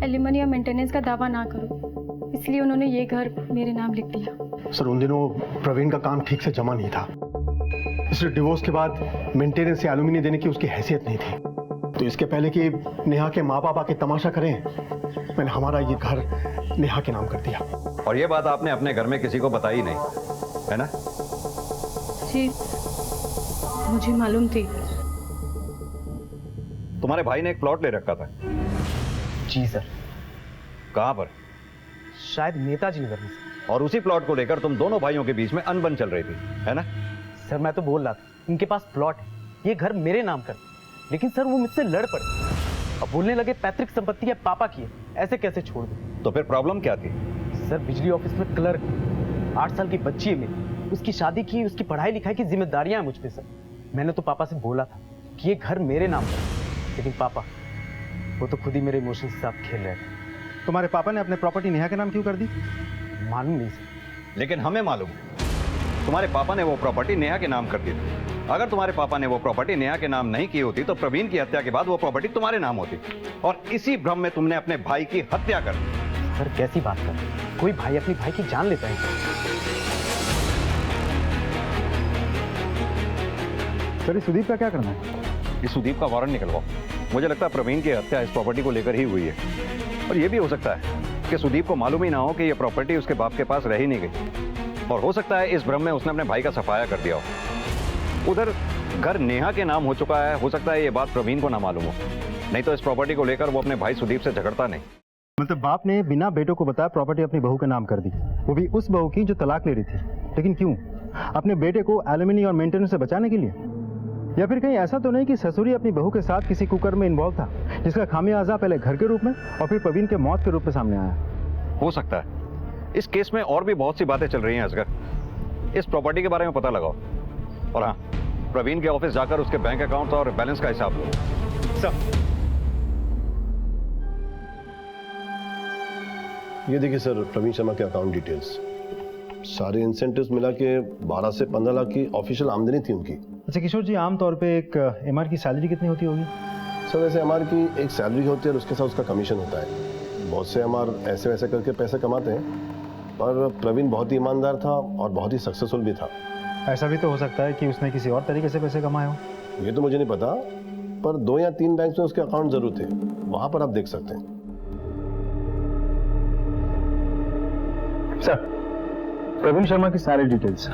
एलिमनी और मेंटेनेंस का दावा ना करूं, इसलिए उन्होंने ये घर मेरे नाम लिख दिया। सर, उन दिनों प्रवीण का काम ठीक से जमा नहीं था, इसलिए डिवोर्स के बाद मेंटेनेंस या एलुमिनी देने की उसकी हैसियत नहीं थी। तो इसके पहले कि नेहा के माँ बाप आके तमाशा करें, मैंने हमारा ये घर नेहा के नाम कर दिया। और ये बात आपने अपने घर में किसी को बताई नहीं, है ना? जी, मुझे मालूम थी। तुम्हारे भाई ने एक प्लॉट ले रखा था? जी सर। कहां पर? शायद नेताजी नगर में। और उसी प्लॉट को लेकर तुम दोनों भाइयों के बीच में अनबन चल रही थी, है ना? सर, मैं तो बोल रहा था इनके पास प्लॉट है, ये घर मेरे नाम कर, लेकिन सर वो मुझसे लड़ पड़े। अब बोलने लगे पैतृक संपत्ति है पापा की है, ऐसे कैसे छोड़ दूं? तो फिर प्रॉब्लम क्या थी? सर, बिजली ऑफिस में क्लर्क, 8 साल की बच्ची है मेरी, उसकी शादी की, उसकी पढ़ाई लिखाई की जिम्मेदारियां हैं मुझ पे। सर, मैंने तो पापा से बोला था कि ये घर मेरे नाम पर, लेकिन पापा वो तो खुद ही मेरे इमोशंस के साथ खेल रहे थे। तुम्हारे पापा ने अपने प्रॉपर्टी नेहा के नाम क्यों कर दी? मालूम नहीं सर। लेकिन हमें मालूम, तुम्हारे पापा ने वो प्रॉपर्टी नेहा के नाम कर दी। अगर तुम्हारे पापा ने वो प्रॉपर्टी नेहा के नाम नहीं की होती तो प्रवीण की हत्या के बाद वो प्रॉपर्टी तुम्हारे नाम होती, और इसी भ्रम में तुमने अपने भाई की हत्या कर दी। सर, कैसी बात कर रहे हैं? कोई भाई अपनी भाई की जान लेता है? सर, सुदीप का क्या करना है? इस सुदीप का वारंट निकलवाओ। मुझे लगता है प्रवीण की हत्या इस प्रॉपर्टी को लेकर ही हुई है, और ये भी हो सकता है कि सुदीप को मालूम ही ना हो कि ये प्रॉपर्टी उसके बाप के पास रह ही नहीं गई, और हो सकता है इस भ्रम में उसने अपने भाई का सफाया कर दिया हो। उधर घर नेहा के नाम हो चुका है, हो सकता है ये बात प्रवीण को ना मालूम हो, नहीं तो इस प्रॉपर्टी को लेकर वो अपने भाई सुदीप से झगड़ता नहीं। मतलब बाप ने बिना बेटों को बताया प्रॉपर्टी अपनी बहू के नाम कर दी, वो भी उस बहू की जो तलाक ले रही थी। लेकिन क्यों? अपने बेटे को एलुमिनी और मेंटेनेंस से बचाने के लिए? या फिर कहीं ऐसा तो नहीं कि ससुरी अपनी बहू के साथ किसी कुकर्म में इन्वॉल्व था, जिसका खामियाजा पहले घर के रूप में और फिर प्रवीण के मौत के रूप में सामने आया? हो सकता है। इस केस में और भी बहुत सी बातें चल रही हैं असगर। इस प्रॉपर्टी के बारे में पता लगाओ, और हाँ, प्रवीण के ऑफिस जाकर उसके बैंक अकाउंट और बैलेंस का हिसाब लो। सर, ये देखिए सर, प्रवीण शर्मा के अकाउंट डिटेल्स, सारे इंसेंटिव्स मिला के 12 से 15 लाख की ऑफिशियल आमदनी थी उनकी। अच्छा किशोर जी, आमतौर पे एक एमआर की सैलरी कितनी होती होगी? सर, वैसे एमआर की एक सैलरी होती है और उसके साथ उसका कमीशन होता है। बहुत से एमआर ऐसे वैसे करके पैसे कमाते हैं, पर प्रवीण बहुत ही ईमानदार था और बहुत ही सक्सेसफुल भी था। ऐसा भी तो हो सकता है कि उसने किसी और तरीके से पैसे कमाए हो। ये तो मुझे नहीं पता, पर 2 या 3 बैंक में उसके अकाउंट जरूर थे, वहां पर आप देख सकते हैं। सर, प्रवीण शर्मा की सारी डिटेल्स।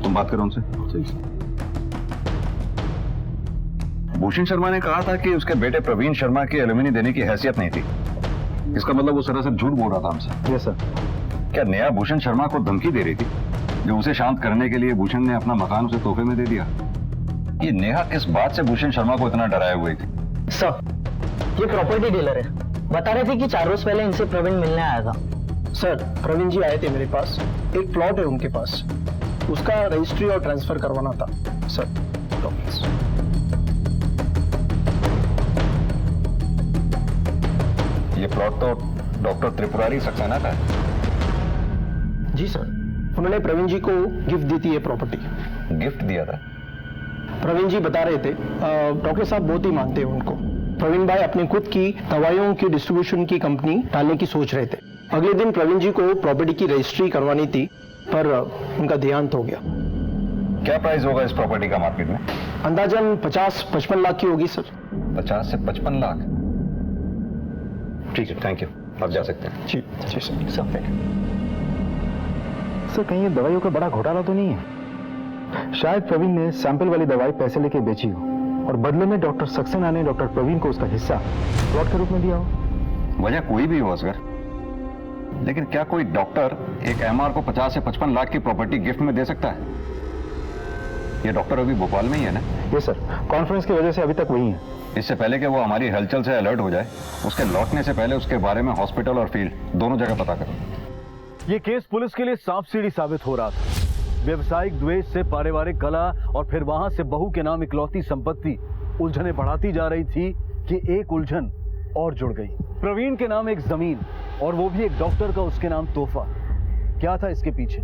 तुम बात करो उनसे। भूषण शर्मा ने कहा था कि उसके बेटे प्रवीण शर्मा की एलुमिनी देने की हैसियत नहीं थी। इसका मतलब वो सरासर झूठ बोल रहा था हमसे। Yes sir. क्या नेहा भूषण शर्मा को धमकी दे रही थी, जो उसे शांत करने के लिए भूषण ने अपना मकान उसे तोहफे में दे दिया? ये नेहा किस बात से भूषण शर्मा को इतना डराए हुए थी? सर, ये प्रॉपर्टी डीलर है, बता रहे थे कि 4 रोज पहले इनसे प्रवीण मिलने आया था। सर, प्रवीण जी आए थे मेरे पास, एक प्लॉट है उनके पास, उसका रजिस्ट्री और ट्रांसफर करवाना था सर। ये प्लॉट तो डॉक्टर त्रिपुरारी सक्सेना का है। जी सर, उन्होंने प्रवीण जी को गिफ्ट दी थी ये प्रॉपर्टी। गिफ्ट दिया था? प्रवीण जी बता रहे थे, डॉक्टर साहब बहुत ही मानते हैं उनको। प्रवीण भाई अपनी खुद की दवाइयों की डिस्ट्रीब्यूशन की कंपनी डालने की सोच रहे थे। अगले दिन प्रवीण जी को प्रॉपर्टी की रजिस्ट्री करवानी थी, पर उनका देहांत हो गया। क्या प्राइस होगा इस प्रॉपर्टी का मार्केट में? अंदाजन 50-55 लाख की होगी सर। 50 से 55 लाख? ठीक है, थैंक यू, आप जा सकते हैं। जी सर। सर कहीं ये दवाइयों का बड़ा घोटाला तो नहीं है? शायद प्रवीण ने सैंपल वाली दवाई पैसे लेके बेची हो और बदले में डॉक्टर सक्सेना ने डॉक्टर प्रवीण को उसका हिस्सा प्लॉट के रूप में दिया हो। वजह कोई भी हो असगर, लेकिन क्या कोई डॉक्टर एक एमआर को 50 से 55 लाख की प्रॉपर्टी गिफ्ट में दे सकता है? ये डॉक्टर अभी भोपाल में ही है ना? ये सर, कॉन्फ्रेंस की वजह से अभी तक वही है। इससे पहले कि वो हमारी हलचल से अलर्ट हो जाए, उसके लौटने से पहले उसके बारे में हॉस्पिटल और फील्ड दोनों जगह पता करो। ये केस पुलिस के लिए सांप सीढ़ी साबित हो रहा था। व्यवसायिक द्वेष से पारिवारिक कला और फिर वहां से बहू के नाम इकलौती संपत्ति उलझने बढ़ाती जा रही थी कि एक उलझन और जुड़ गई। प्रवीण के नाम एक जमीन, और वो भी एक डॉक्टर का उसके नाम तोहफा। क्या था इसके पीछे?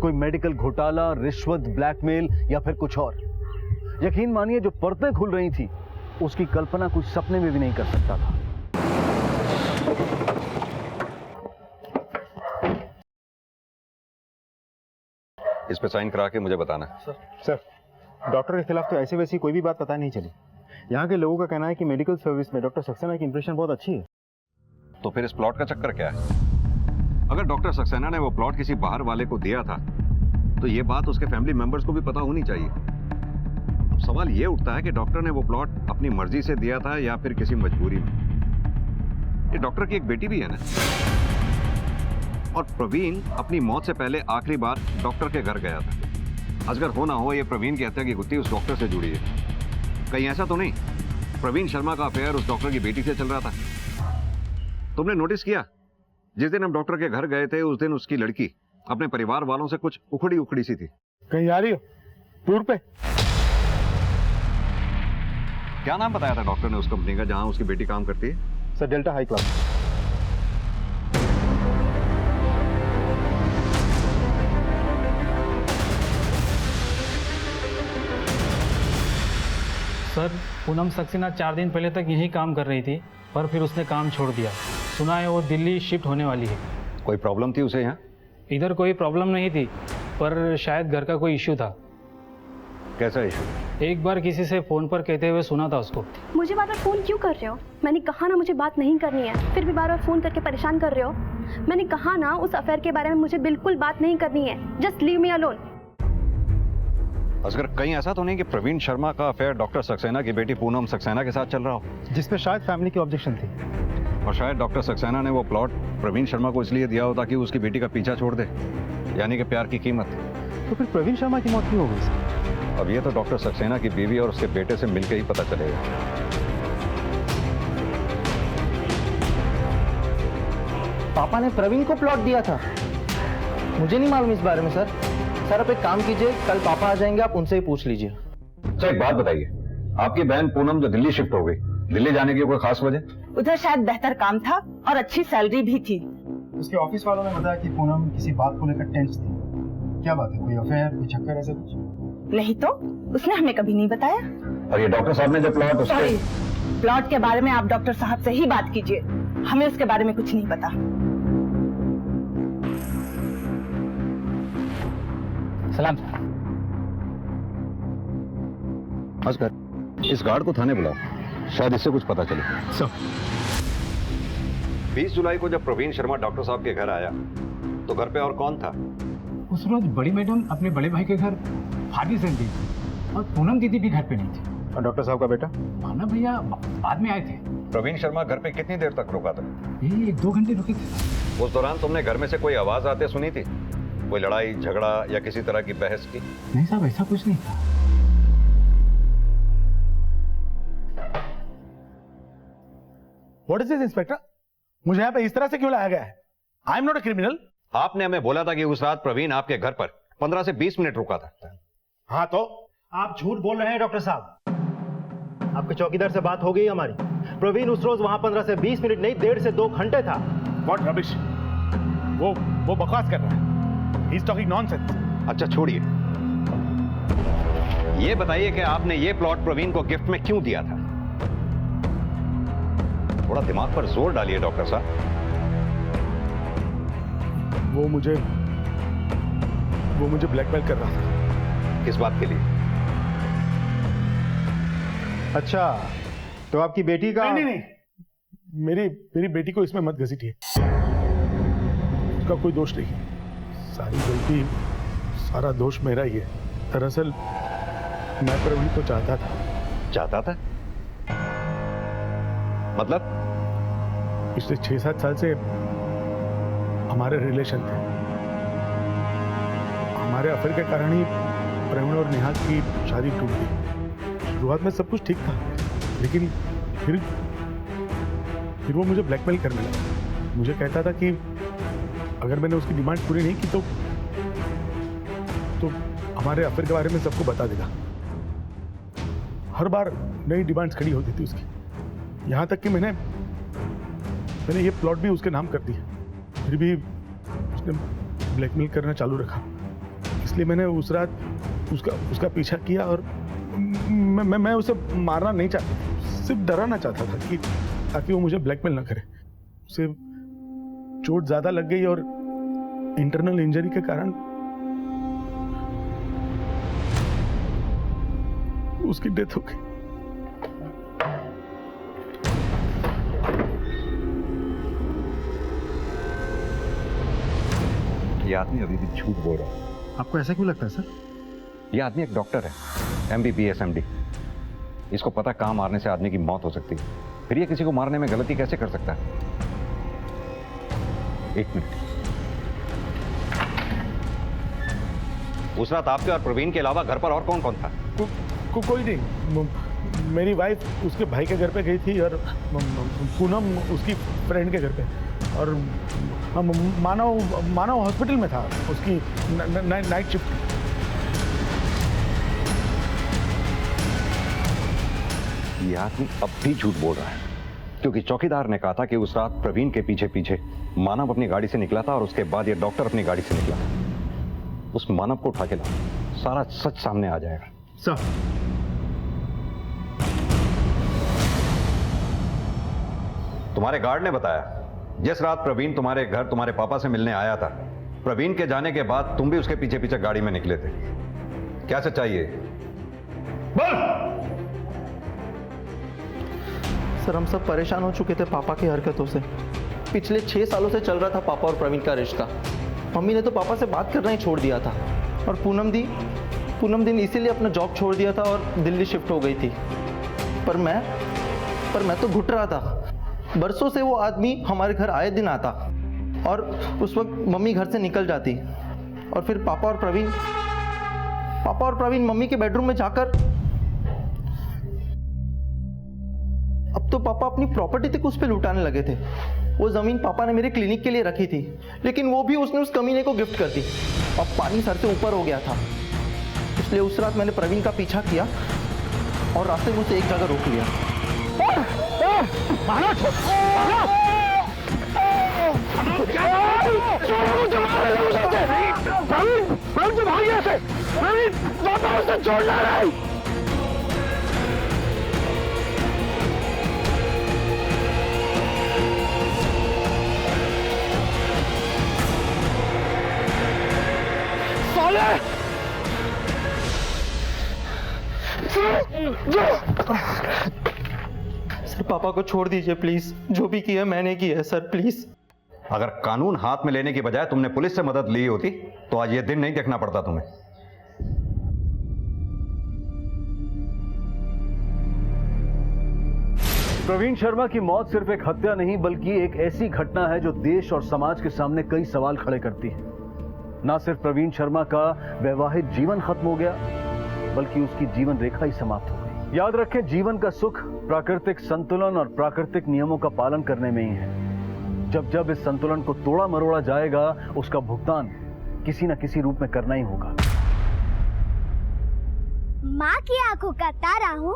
कोई मेडिकल घोटाला, रिश्वत, ब्लैकमेल या फिर कुछ और? यकीन मानिए जो परतें खुल रही थी उसकी कल्पना कुछ सपने में भी नहीं कर सकता था। इस पे साइन करा के मुझे बताना। सर डॉक्टर के खिलाफ तो ऐसी वैसी कोई भी बात पता नहीं चली। यहाँ के लोगों का कहना है कि मेडिकल सर्विस में डॉक्टर सक्सेना की इंप्रेशन बहुत अच्छी है। तो फिर इस प्लॉट का चक्कर क्या है? अगर डॉक्टर सक्सेना ने वो प्लॉट किसी बाहर वाले को दिया था तो ये बात उसके फैमिली मेंबर्स को भी पता होनी चाहिए। अब सवाल ये उठता है कि डॉक्टर ने वो प्लॉट अपनी मर्जी से दिया था या फिर किसी मजबूरी में। ये डॉक्टर की एक बेटी भी है ना, और प्रवीण अपनी मौत से पहले आखिरी बार डॉक्टर के घर गया था। अगर हो ना हो ये प्रवीण की हत्या की गुत्थी उस डॉक्टर से जुड़ी है। कहीं ऐसा तो नहीं प्रवीण शर्मा का अफेयर उस डॉक्टर की बेटी से चल रहा था? तुमने नोटिस किया जिस दिन हम डॉक्टर के घर गए थे उस दिन उसकी लड़की अपने परिवार वालों से कुछ उखड़ी उखड़ी सी थी। कहीं आ रही हो टूर पे? क्या नाम बताया था डॉक्टर ने उस कंपनी का जहां उसकी बेटी काम करती है? Sir delta high class. Sir Poonam Saxena 4 दिन पहले तक यहीं काम कर रही थी, पर फिर उसने काम छोड़ दिया। सुना है वो दिल्ली शिफ्ट होने वाली है। कोई प्रॉब्लम थी उसे यहाँ? इधर कोई प्रॉब्लम नहीं थी, पर शायद घर का कोई इश्यू था। कैसा इश्यू? एक बार किसी से फोन पर कहते हुए सुना था उसको। मुझे बार बार फोन क्यों कर रहे हो? मैंने कहा ना मुझे बात नहीं करनी है, फिर भी बार बार फोन करके परेशान कर रहे हो। मैंने कहा ना उस अफेयर के बारे में मुझे बिल्कुल बात नहीं करनी है। Just leave me alone. Asgar कहीं ऐसा तो नहीं कि प्रवीण शर्मा का अफेयर डॉक्टर सक्सेना की बेटी पूनम सक्सेना के साथ चल रहा हो? जिसपे शायद फैमिली की ऑब्जेक्शन थी। और शायद डॉक्टर सक्सेना ने वो प्लॉट प्रवीण शर्मा को इसलिए दिया हो ताकि उसकी बेटी का पीछा छोड़ दे, यानी कि प्यार की कीमत। तो फिर प्रवीण शर्मा की मौत क्यों हो गई? अब ये तो डॉक्टर सक्सेना की बीवी और उसके बेटे से मिलकर ही पता चलेगा। पापा ने प्रवीण को प्लॉट दिया था? मुझे नहीं मालूम इस बारे में सर। सर आप एक काम कीजिए, कल पापा आ जाएंगे, आप उनसे ही पूछ लीजिए। सर एक बात बताइए, आपकी बहन पूनम जो दिल्ली शिफ्ट हो गई, दिल्ली जाने की कोई खास वजह? उधर शायद बेहतर काम था और अच्छी सैलरी भी थी। उसके ऑफिस वालों ने बताया कि पूनम किसी बात को लेकर टेंस थी। क्या बात है, कोई अफेयर, कोई चक्कर ऐसा कुछ? नहीं तो उसने हमें कभी नहीं बताया। और ये डॉक्टर साहब ने जो प्लॉट सॉरी, प्लॉट के बारे में आप डॉक्टर साहब से ही बात कीजिए, हमें उसके बारे में कुछ नहीं पता। सलाम। असगर इस गार्ड को थाने बुलाओ, शायद इससे कुछ पता चले। 20 जुलाई को जब प्रवीण शर्मा डॉक्टर साहब के घर आया तो घर पे और कौन था? उस रोज बड़ी मैडम अपने बड़े भाई के घर भाभी से थी और पूनम दीदी भी घर पे नहीं थी। और डॉक्टर साहब का बेटा? माना भैया बाद में आए थे। प्रवीण शर्मा घर पे कितनी देर तक रुका था? ये 2 घंटे रुके थे। उस दौरान तुमने घर में से कोई आवाज आते सुनी थी? कोई लड़ाई झगड़ा या किसी तरह की बहस की? नहीं साहब, ऐसा कुछ नहीं था। What is this, inspector? मुझे यहाँ पे इस तरह से क्यों लाया गया है? I am not a criminal. आपने हमें बोला था कि उस रात प्रवीण आपके घर पर 15 से 20 मिनट रुका था। हाँ तो? आप झूठ बोल रहे हैं डॉक्टर साहब। आपके चौकीदार से बात हो गई हमारी। प्रवीण उस रोज वहां 15 से 20 मिनट नहीं, 1.5 से 2 घंटे था। What rubbish? वो बकवास कर रहा है। He's talking nonsense. अच्छा छोड़िए, ये बताइए कि आपने ये प्लॉट प्रवीण को गिफ्ट में क्यों दिया था? थोड़ा दिमाग पर जोर डालिए डॉक्टर साहब। वो मुझे ब्लैकमेल कर रहा था। किस बात के लिए? अच्छा, तो आपकी बेटी का नहीं, मेरी बेटी को इसमें मत घसीटिए। उसका कोई दोष नहीं, सारी गलती, सारा दोष मेरा ही है। दरअसल मैं प्रवीण को चाहता था। मतलब? पिछले 6-7 साल से हमारे रिलेशन थे। हमारे अफेयर के कारण ही प्रवीण और नेहा की शादी टूट गई। शुरुआत में सब कुछ ठीक था, लेकिन फिर वो मुझे ब्लैकमेल करने लगा। मुझे कहता था कि अगर मैंने उसकी डिमांड पूरी नहीं की तो हमारे अफेयर के बारे में सबको बता देगा। हर बार नई डिमांड्स खड़ी होती थी उसकी, यहाँ तक कि मैंने ये प्लॉट भी उसके नाम कर दिया। फिर भी उसने ब्लैकमेल करना चालू रखा। इसलिए मैंने उस रात उसका पीछा किया और मैं उसे मारना नहीं चाहता, सिर्फ डराना चाहता था कि ताकि वो मुझे ब्लैकमेल ना करे। उसे चोट ज्यादा लग गई और इंटरनल इंजरी के कारण उसकी डेथ हो गई। ये आदमी अभी भी झूठ बोल रहा है। आपको ऐसा क्यों लगता है सर? ये आदमी एक डॉक्टर है, MBBS MD। इसको पता कहाँ मारने से आदमी की मौत हो सकती है, फिर ये किसी को मारने में गलती कैसे कर सकता है? एक मिनट। उस रात आपके और प्रवीण के अलावा घर पर और कौन कौन था? कोई नहीं। मेरी वाइफ उसके भाई के घर पे गई थी और पूनम उसकी फ्रेंड के घर पे, और मानव हॉस्पिटल में था, उसकी नाइट शिफ्ट। ये आदमी अब भी झूठ बोल रहा है, क्योंकि चौकीदार ने कहा था कि उस रात प्रवीण के पीछे पीछे मानव अपनी गाड़ी से निकला था और उसके बाद ये डॉक्टर अपनी गाड़ी से निकला। उस मानव को उठा के लाओ, सारा सच सामने आ जाएगा। सर, तुम्हारे गार्ड ने बताया जिस रात प्रवीण तुम्हारे घर तुम्हारे पापा से मिलने आया था, प्रवीण के जाने के बाद तुम भी उसके पीछे पीछे गाड़ी में निकले थे। क्या सच्चाई है? सर, हम सब परेशान हो चुके थे पापा की हरकतों से। पिछले 6 सालों से चल रहा था पापा और प्रवीण का रिश्ता। मम्मी ने तो पापा से बात करना ही छोड़ दिया था, और पूनम दी इसीलिए अपना जॉब छोड़ दिया था और दिल्ली शिफ्ट हो गई थी। पर मैं तो घुट रहा था। बरसों से वो आदमी हमारे घर आए दिन आता, और उस वक्त मम्मी घर से निकल जाती, और फिर पापा और प्रवीण मम्मी के बेडरूम में जाकर, अब तो पापा अपनी प्रॉपर्टी तक उस पे लुटाने लगे थे। वो जमीन पापा ने मेरे क्लिनिक के लिए रखी थी, लेकिन वो भी उसने उस कमीने को गिफ्ट कर दी। अब पानी सर से ऊपर हो गया था, इसलिए उस रात मैंने प्रवीण का पीछा किया और रास्ते में उसे एक जगह रोक लिया। सर, पापा को छोड़ दीजिए प्लीज। जो भी किया मैंने किया है सर, प्लीज। अगर कानून हाथ में लेने की बजाय तुमने पुलिस से मदद ली होती तो आज ये दिन नहीं देखना पड़ता तुम्हें। प्रवीण शर्मा की मौत सिर्फ एक हत्या नहीं बल्कि एक ऐसी घटना है जो देश और समाज के सामने कई सवाल खड़े करती है। ना सिर्फ प्रवीण शर्मा का वैवाहिक जीवन खत्म हो गया बल्कि उसकी जीवन रेखा ही समाप्त हो गई। याद रखें, जीवन का सुख प्राकृतिक संतुलन और प्राकृतिक नियमों का पालन करने में ही है। जब जब इस संतुलन को तोड़ा मरोड़ा जाएगा उसका भुगतान किसी न किसी रूप में करना ही होगा। माँ की आंखों का तारा हूँ,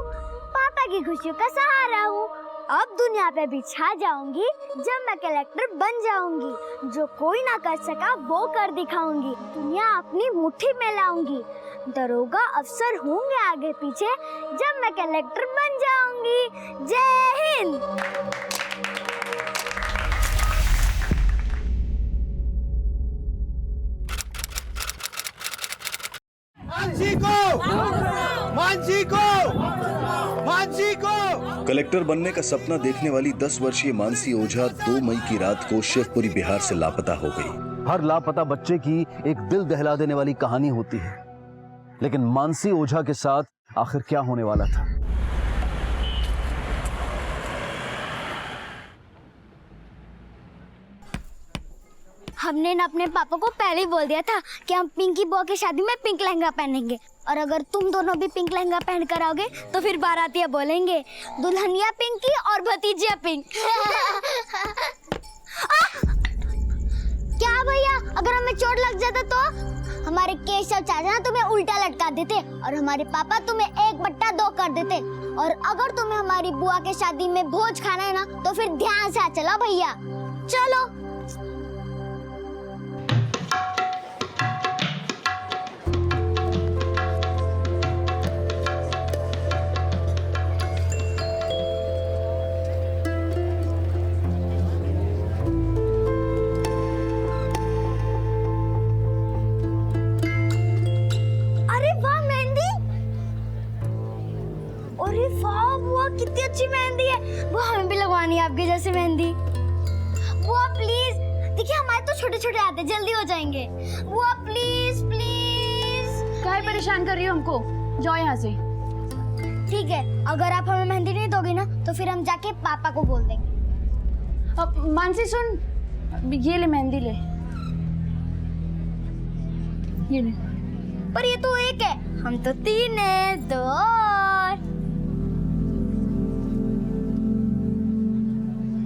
पापा की खुशियों का सहारा हूँ। अब दुनिया पे भी छा जाऊंगी जब मैं कलेक्टर बन जाऊंगी। जो कोई ना कर सका वो कर दिखाऊंगी। दुनिया अपनी मुट्ठी में लाऊंगी। दरोगा अफसर होंगे आगे पीछे जब मैं कलेक्टर बन जाऊंगी। जय हिंद। मानसी को कलेक्टर बनने का सपना देखने वाली 10 वर्षीय मानसी ओझा 2 मई की रात को शिवपुरी बिहार से लापता हो गई। हर लापता बच्चे की एक दिल दहला देने वाली कहानी होती है, लेकिन मानसी ओझा के साथ आखिर क्या होने वाला था? हमने ना अपने पापा को पहले ही बोल दिया था कि हम पिंकी बुआ की शादी में पिंक लहंगा पहनेंगे, और अगर तुम दोनों भी पिंक लहंगा पहन कर आओगे तो फिर बारातिया बोलेंगे दुल्हनिया पिंकी और भतीजिया पिंक। क्या भैया, अगर हमें चोट लग जाता तो? हमारे केशव चाचा ना तुम्हें उल्टा लटका देते और हमारे पापा तुम्हें 1/2 कर देते, और अगर तुम्हें हमारी बुआ के शादी में भोज खाना है ना तो फिर ध्यान से आ चला भैया। चलो। कितनी अच्छी मेहंदी है, वो हमें भी लगवानी है आपके जैसे मेहंदी। बुआ प्लीज, देखिए हमारे तो छोटे छोटे हाथ हैं, जल्दी हो जाएंगे। बुआ प्लीज प्लीज। काहे परेशान कर रही हो हमको, जाओ यहाँ से। ठीक है, अगर आप हमें मेहंदी नहीं दोगे ना तो फिर हम जाके पापा को बोल देंगे। अब मानसी सुन, ये ले मेहंदी ले, ये ले। पर ये तो एक है, हम तो 3 हैं, 2 और।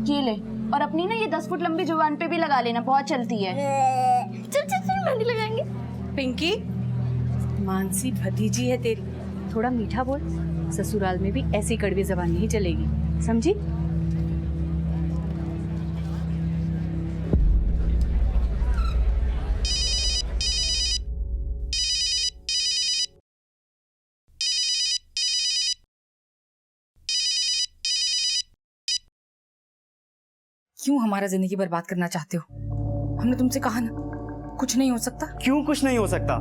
ये ले, और अपनी ना ये 10 फुट लंबी जुबान पे भी लगा लेना, बहुत चलती है। चल चल चल मेहंदी लगाएंगे। पिंकी, मानसी भतीजी है तेरी, थोड़ा मीठा बोल, ससुराल में भी ऐसी कड़वी जबान नहीं चलेगी, समझी? क्यों हमारा जिंदगी बर्बाद करना चाहते हो? हमने तुमसे कहा ना, कुछ नहीं हो सकता। क्यों कुछ नहीं हो सकता?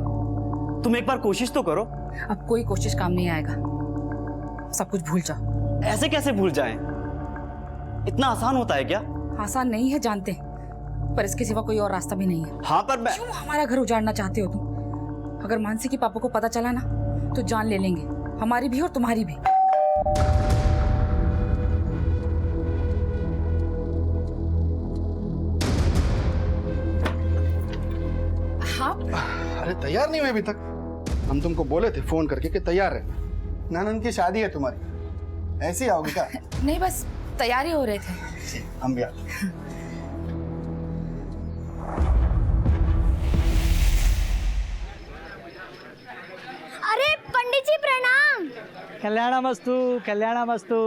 तुम एक बार कोशिश तो करो। अब कोई कोशिश काम नहीं आएगा, सब कुछ भूल जाओ। ऐसे कैसे भूल जाएं? इतना आसान होता है क्या? आसान नहीं है जानते, पर इसके सिवा कोई और रास्ता भी नहीं है। हाँ पर मैं... क्यों हमारा घर उजाड़ना चाहते हो तुम? अगर मानसी के पापा को पता चला ना तो जान ले लेंगे, हमारी भी और तुम्हारी भी। अरे तैयार नहीं हुए अभी तक? हम तुमको बोले थे फोन करके कि तैयार है। नानन की शादी है तुम्हारी, ऐसे ही आओगे क्या? नहीं, बस तैयारी हो रहे थे। हम भी अरे पंडित जी प्रणाम। कल्याणमस्तु, कल्याणमस्तु।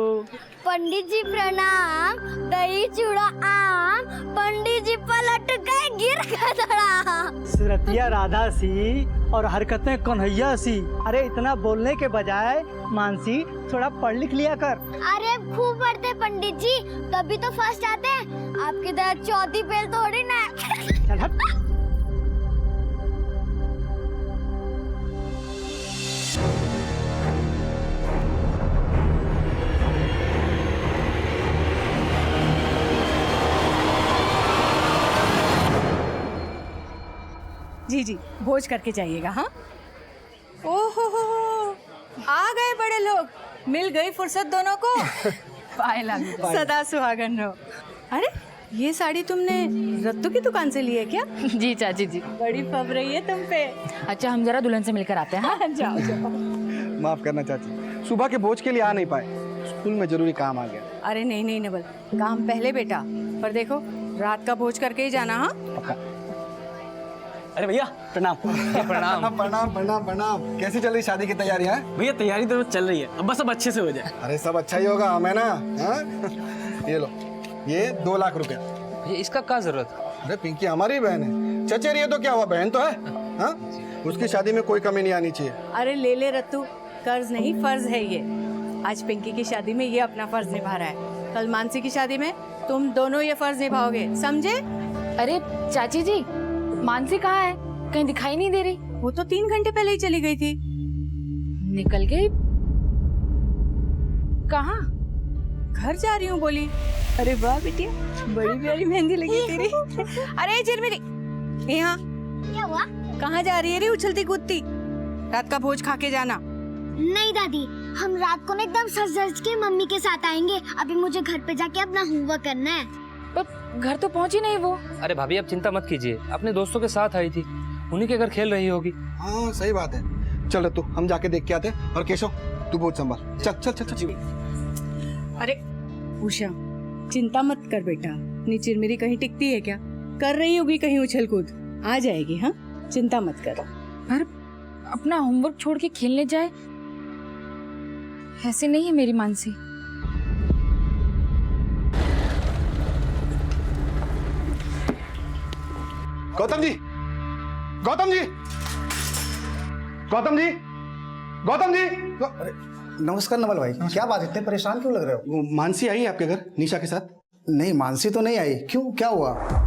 पंडित जी प्रणाम। दही चूड़ा आम, पंडित जी पलट गए, गिर गया। सुरतिया राधा सी और हरकतें कन्हैया सी। अरे इतना बोलने के बजाय मानसी थोड़ा पढ़ लिख लिया कर। अरे खूब पढ़ते पंडित जी, तभी तो फर्स्ट आते हैं। आपकी तरह चौथी फेल थोड़ी ना। चल हट। जी जी, भोज करके जाइएगा। हाँ, ओहो हो, आ गए बड़े लोग, मिल गई फुर्सत दोनों को। सदा सुहागन रहो। अरे ये साड़ी तुमने रत्तू की दुकान से ली है क्या? जी चाची जी, बड़ी फब रही है तुम पे। अच्छा, हम जरा दुल्हन से मिलकर आते हैं। हाँ? जाओ जाओ। माफ करना चाची, सुबह के भोज के लिए आ नहीं पाए, स्कूल में जरूरी काम आ गया। अरे नहीं नहीं नवल, काम पहले बेटा, पर देखो रात का भोज करके ही जाना। हाँ, अरे भैया प्रणाम। प्रणाम प्रणाम प्रणाम प्रणाम। कैसी चल रही शादी की तैयारी है? भैया तैयारी तो चल रही है, अब बस सब अच्छे से हो जाए। अरे सब अच्छा ही होगा, हमें ना। ये लो, ये 2 लाख रुपया। ये इसका क्या जरूरत? अरे पिंकी हमारी बहन है, चचेरी है तो क्या हुआ, बहन तो है। हाँ, उसकी शादी में कोई कमी नहीं आनी चाहिए। अरे ले ले रत्तू, कर्ज नहीं फर्ज है ये। आज पिंकी की शादी में ये अपना फर्ज निभा रहा है, कल मानसी की शादी में तुम दोनों ये फर्ज निभाओगे, समझे? अरे चाची जी, मानसी कहाँ है? कहीं दिखाई नहीं दे रही। वो तो 3 घंटे पहले ही चली गई थी। निकल गई? कहाँ? घर जा रही हूँ बोली। अरे वाह बिटिया, बड़ी प्यारी मेहंदी लगी तेरी। अरे चिरमिरी, यहाँ क्या हुआ? कहाँ जा रही है रे उछलती कूदती? रात का भोज खा के जाना। नहीं दादी, हम रात को ना एकदम सज धज के मम्मी के साथ आएंगे। अभी मुझे घर पे जाके अपना होमवर्क करना है। पर घर तो पहुंची नहीं वो। अरे भाभी आप चिंता मत कीजिए, अपने दोस्तों के साथ आई थी, उन्हीं के घर खेल रही होगी। हाँ सही बात है। चल तू हम जाके देख के आते हैं। और केशव तू बहुत संभाल। चल चल चल चल। अरे उषा, चिंता मत कर बेटा, अपनी चिरमिरी कहीं टिकती है क्या? कर रही होगी कहीं उछल कूद, आ जाएगी। हाँ चिंता मत करो। पर अपना होमवर्क छोड़ के खेलने जाए, ऐसे नहीं है मेरी मानसी। गौतम जी, गौतम जी, गौतम जी, गौतम जी। अरे नमस्कार नवल भाई, क्या बात, इतने परेशान क्यों लग रहे हो? वो मानसी आई है आपके घर निशा के साथ? नहीं, मानसी तो नहीं आई। क्यों, क्या हुआ?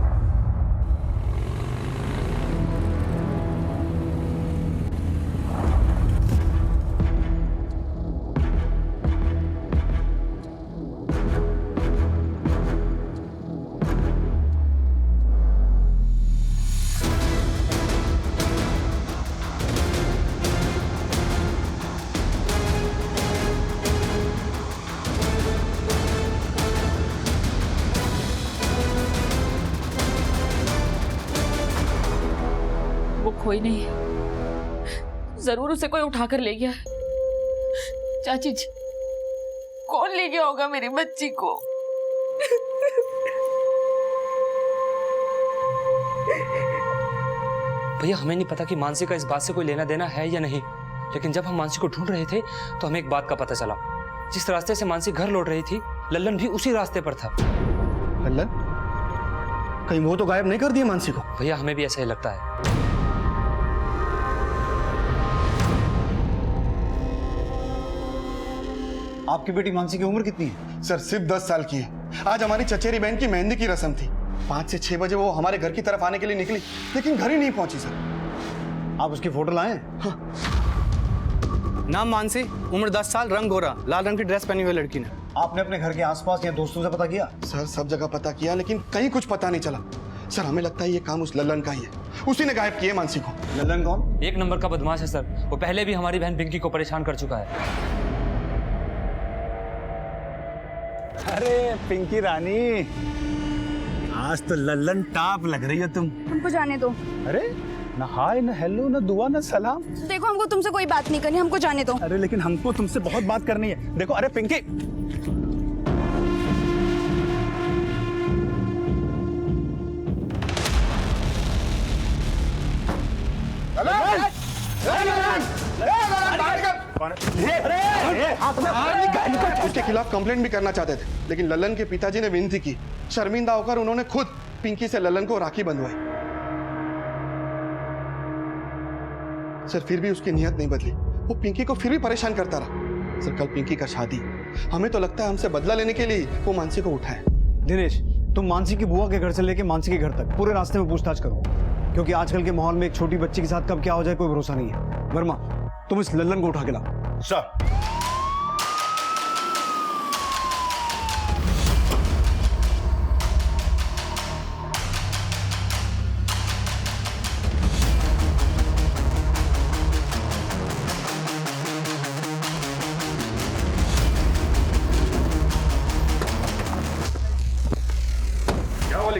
कोई नहीं है, जरूर उसे कोई उठाकर ले गया है। चाची जी, कौन ले गया होगा मेरी बच्ची को? भैया हमें नहीं पता कि मानसी का इस बात से कोई लेना देना है या नहीं, लेकिन जब हम मानसी को ढूंढ रहे थे तो हमें एक बात का पता चला। जिस रास्ते से मानसी घर लौट रही थी, लल्लन भी उसी रास्ते पर था। लल्लन? कहीं वो तो गायब नहीं कर दिया मानसी को? भैया हमें भी ऐसा ही लगता है। आपकी बेटी मानसी की उम्र कितनी है? सर सिर्फ 10 साल की है। आज हमारी चचेरी बहन की मेहंदी की रस्म थी। 5 से 6 बजे वो हमारे घर की तरफ आने के लिए निकली, लेकिन घर ही नहीं पहुंची सर। आप उसकी फोटो लाए? हाँ। नाम मानसी, उम्र 10 साल, रंग गोरा, लाल रंग की ड्रेस पहनी हुई लड़की ने। आपने अपने घर के आसपास या दोस्तों से पता किया? सर सब जगह पता किया, लेकिन कहीं कुछ पता नहीं चला। सर हमें लगता है ये काम उस लल्लन का ही है, उसी ने गायब किया मानसी को। लल्लन कौन? 1 नंबर का बदमाश है सर, वो पहले भी हमारी बहन पिंकी को परेशान कर चुका है। अरे पिंकी रानी, आज तो लल्लन टॉप लग रही हो तुम। हमको जाने दो। अरे ना हाय ना हेलो ना दुआ ना सलाम। देखो हमको तुमसे कोई बात नहीं करनी, हमको जाने दो। अरे लेकिन हमको तुमसे बहुत बात करनी है। देखो, अरे पिंकी, उसके खिलाफ कंप्लेंट भी करना चाहते थे, लेकिन लल्लन के पिताजी ने विनती की। शर्मिंदा होकर उन्होंने खुद पिंकी से लल्लन को राखी बंधवाई। सर फिर भी उसकी नियत नहीं बदली, वो पिंकी को फिर भी परेशान करता रहा। सर कल पिंकी का शादी, हमें तो लगता है हमसे बदला लेने के लिए वो मानसी को उठाए। दिनेश, तुम मानसी की बुआ के घर से लेके मानसी के घर तक पूरे रास्ते में पूछताछ करो, क्योंकि आजकल के माहौल में एक छोटी बच्ची के साथ कब क्या हो जाए कोई भरोसा नहीं है। वर्मा, तुम इस लल्लन को उठा के लाओ। सर।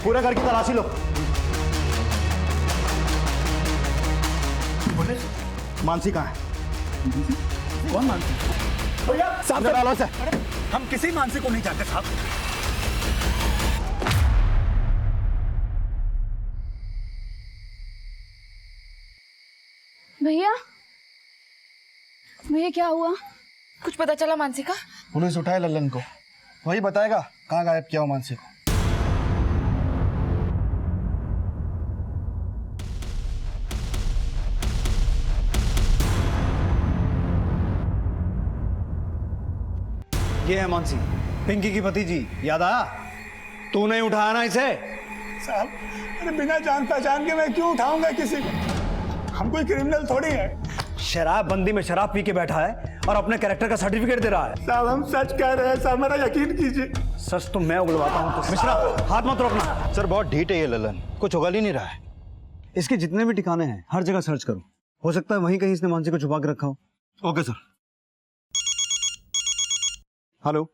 पूरा घर की तलाशी लो। मानसी कहाँ है? कौन मानसी? भैया सामने डालो से। हम किसी मानसी को नहीं जानते साहब। भैया, भैया क्या हुआ? कुछ पता चला मानसी का? पुलिस उठाए लल्लन को, वही बताएगा कहाँ गायब किया हो मानसी को। ये है मानसी, पिंकी की भतीजी। याद आया? तू नहीं उठाया ना इसे? साहब, अरे बिना जान पहचान के मैं क्यों उठाऊंगा किसी को? हम कोई क्रिमिनल थोड़ी है। शराब बंदी में शराब पी के बैठा है और अपने कैरेक्टर का सर्टिफिकेट दे रहा है। साहब हम सच कह रहे हैं साहब, मेरा यकीन कीजिए। सच तो मैं उगलवाता हूँ। तो मिश्रा हाथ मत रोकना। सर बहुत ढीठ है ये ललन, कुछ उगल ही नहीं रहा है। इसके जितने भी ठिकाने हैं हर जगह सर्च करो, हो सकता है वहीं कहीं इसने मानसी को छुपा के रखा हो। Okay sir. हेलो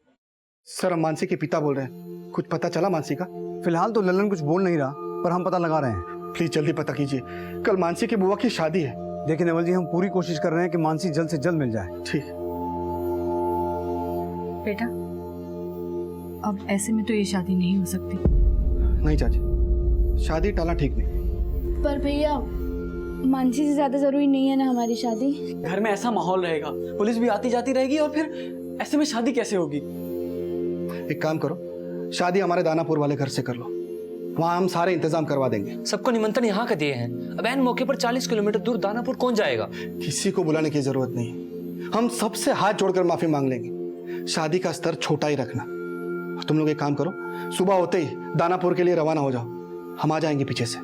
सर, हम मानसी के पिता बोल रहे हैं। कुछ पता चला मानसी का? फिलहाल तो ललन कुछ बोल नहीं रहा, पर हम पता लगा रहे हैं। प्लीज जल्दी पता कीजिए, कल मानसी की बुआ की शादी है। देखिए नेवल जी, हम पूरी कोशिश कर रहे हैं कि मानसी जल्द से जल्द मिल जाए। ठीक। बेटा, अब ऐसे में तो ये शादी नहीं हो सकती। नहीं चाची, शादी टाला ठीक नहीं। पर भैया, मानसी से ज्यादा जरूरी नहीं है ना हमारी शादी। घर में ऐसा माहौल रहेगा, पुलिस भी आती जाती रहेगी और फिर ऐसे में शादी कैसे होगी? एक काम करो, शादी हमारे दानापुर वाले घर से कर लो, वहाँ हम सारे इंतजाम करवा देंगे। सबको निमंत्रण यहाँ का दिए हैं, अब ऐन मौके पर 40 किलोमीटर दूर दानापुर कौन जाएगा? किसी को बुलाने की जरूरत नहीं, हम सबसे हाथ जोड़कर माफी मांग लेंगे। शादी का स्तर छोटा ही रखना। तुम लोग एक काम करो, सुबह होते ही दानापुर के लिए रवाना हो जाओ, हम आ जाएंगे पीछे से।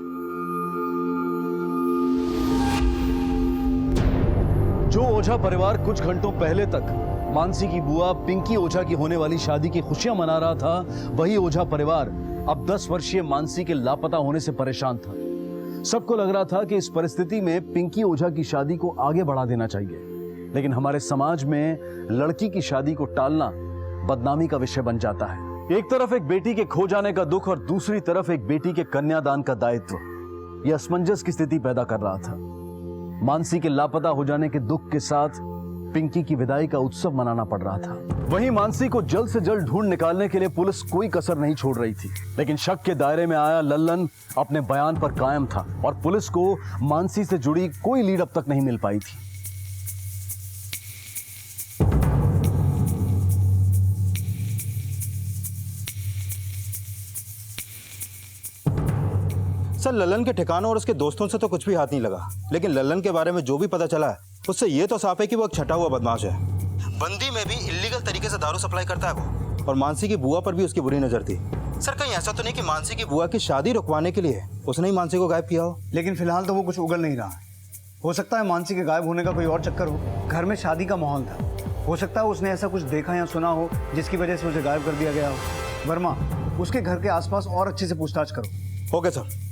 जो ओझा परिवार कुछ घंटों पहले तक मानसी की बुआ पिंकी ओझा की होने वाली शादी की खुशियां मना रहा था, वही ओझा परिवार अब 10 वर्षीय मानसी के लापता होने से परेशान था। सबको लग रहा था कि इस परिस्थिति में पिंकी ओझा की शादी को आगे बढ़ा देना चाहिए, लेकिन हमारे समाज में लड़की की शादी को टालना बदनामी का विषय बन जाता है। एक तरफ एक बेटी के खो जाने का दुख और दूसरी तरफ एक बेटी के कन्यादान का दायित्व, यह असमंजस की स्थिति पैदा कर रहा था। मानसी के लापता हो जाने के दुख के साथ पिंकी की विदाई का उत्सव मनाना पड़ रहा था। वहीं मानसी को जल्द से जल्द ढूंढ निकालने के लिए पुलिस कोई कसर नहीं छोड़ रही थी, लेकिन शक के दायरे में आया लल्लन अपने बयान पर कायम था और पुलिस को मानसी से जुड़ी कोई लीड अब तक नहीं मिल पाई थी। सर, लल्लन के ठिकानों और उसके दोस्तों से तो कुछ भी हाथ नहीं लगा, लेकिन लल्लन के बारे में जो भी पता चला है उससे ये तो साफ है कि वो एक छटा हुआ बदमाश है। बंदी में भी इल्लीगल तरीके से दारू सप्लाई करता है वो, और मानसी की बुआ पर भी उसकी बुरी नजर थी। सर, कहीं ऐसा तो नहीं कि मानसी की बुआ की शादी रुकवाने के लिए उसने ही मानसी को गायब किया हो? लेकिन फिलहाल तो वो कुछ उगल नहीं रहा है। हो सकता है मानसी के गायब होने का कोई और चक्कर हो। घर में शादी का माहौल था, हो सकता है उसने ऐसा कुछ देखा या सुना हो जिसकी वजह से उसे गायब कर दिया गया हो। वर्मा, उसके घर के आसपास और अच्छे से पूछताछ करो। Okay sir.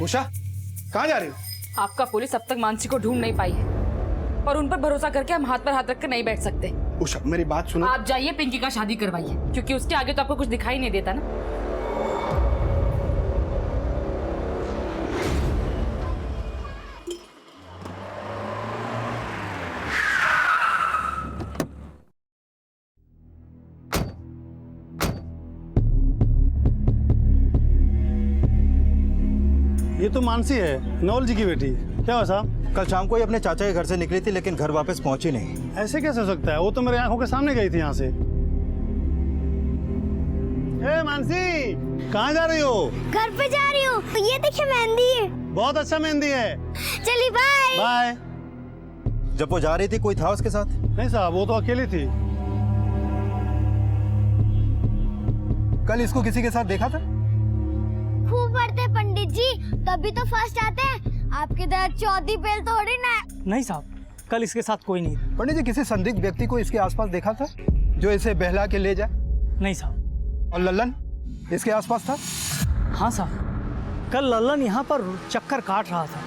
उषा, कहाँ जा रही हो? आपका पुलिस अब तक मानसी को ढूंढ नहीं पाई है और उन पर भरोसा करके हम हाथ पर हाथ रख कर नहीं बैठ सकते। उषा, मेरी बात सुनो। आप जाइए पिंकी का शादी करवाइए, क्योंकि उसके आगे तो आपको कुछ दिखाई नहीं देता ना। ये तो मानसी है, नवल जी की बेटी। क्या हुआ साहब? कल शाम को ही अपने चाचा के घर से निकली थी, लेकिन घर वापस पहुंची नहीं। ऐसे कैसे हो सकता है? वो तो मेरे आंखों के सामने गई थी यहाँ से। ए मानसी, कहाँ जा रही हो? घर पे जा रही हूँ। ये देखिए मेहंदी है। बहुत अच्छा मेहंदी है। चलिए बाय। बाय। जब वो जा रही थी कोई था उसके साथ? नहीं साहब, वो तो अकेली थी। कल इसको किसी के साथ देखा था? खूब पढ़ते पंडित जी, तभी तो फर्स्ट आते हैं। आपके तरह चौथी फेल थोड़ी ना। नहीं साहब, कल इसके साथ कोई नहीं था। पंडित जी, किसी संदिग्ध व्यक्ति को इसके आसपास देखा था जो इसे बहला के ले जाए? नहीं साहब। और लल्लन इसके आसपास था? हाँ साहब, कल लल्लन यहाँ पर चक्कर काट रहा था,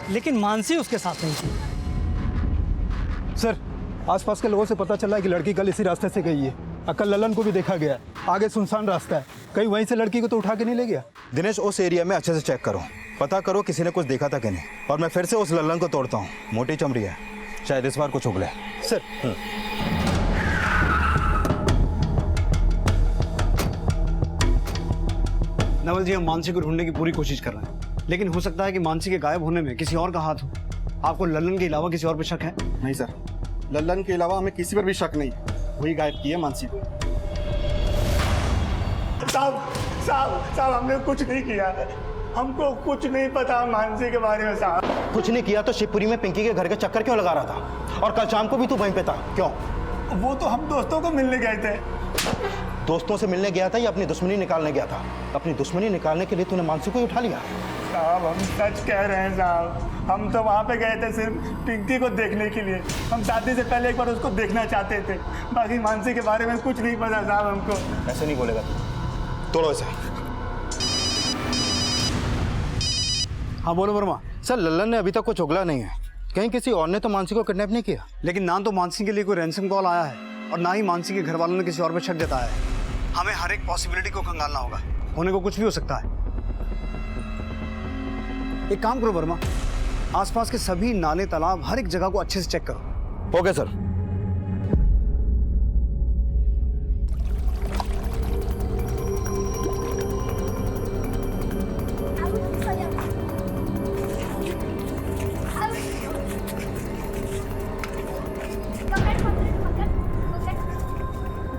लेकिन मानसी उसके साथ नहीं थी। सर, आसपास के लोगों से पता चला है कि लड़की कल इसी रास्ते से गई है। कल लल्लन को भी देखा गया। आगे सुनसान रास्ता है, कहीं वहीं से लड़की को तो उठा के नहीं ले गया? दिनेश, उस एरिया में अच्छे से चेक करो, पता करो किसी ने कुछ देखा था कि नहीं। और मैं फिर से उस लल्लन को तोड़ता हूँ, मोटी चमड़ी है, शायद इस बार कुछ उगले। सर। नवल जी, हम मानसी को ढूंढने की पूरी कोशिश कर रहे हैं, लेकिन हो सकता है कि मानसी के गायब होने में किसी और का हाथ हो। आपको लल्लन के अलावा किसी और पर शक है? नहीं सर, लल्लन के अलावा हमें किसी पर भी शक नहीं। वही गायब की है मानसी को। साहब, साहब हमने कुछ नहीं किया है, हमको कुछ नहीं पता मानसी के बारे में साहब। कुछ नहीं किया तो शिवपुरी में पिंकी के घर के चक्कर क्यों लगा रहा था? और कल शाम को भी तू वहीं पे था, क्यों? वो तो हम दोस्तों को मिलने गए थे। दोस्तों से मिलने गया था या अपनी दुश्मनी निकालने गया था? अपनी दुश्मनी निकालने के लिए तूने मानसी को ही उठा लिया? साहब हम सच कह रहे हैं साहब, हम तो वहाँ पे गए थे सिर्फ पिंकी को देखने के लिए। हम शादी से पहले एक बार उसको देखना चाहते थे, बाकी मानसी के बारे में कुछ नहीं पता साहब हमको। ऐसे नहीं बोलेगा तू, तोड़ो इसे। हाँ बोलो वर्मा। सर लल्लन ने अभी तक कुछ उगला नहीं है, कहीं किसी और ने तो मानसी को किडनैप नहीं किया। लेकिन ना तो मानसी के लिए कोई रैंसम कॉल आया है और ना ही मानसी के घर वालों ने किसी और पे शक जताया है। हमें हर एक पॉसिबिलिटी को खंगालना होगा, होने को कुछ भी हो सकता है। एक काम करो वर्मा, आसपास के सभी नाले तालाब हर एक जगह को अच्छे से चेक करो। Okay sir.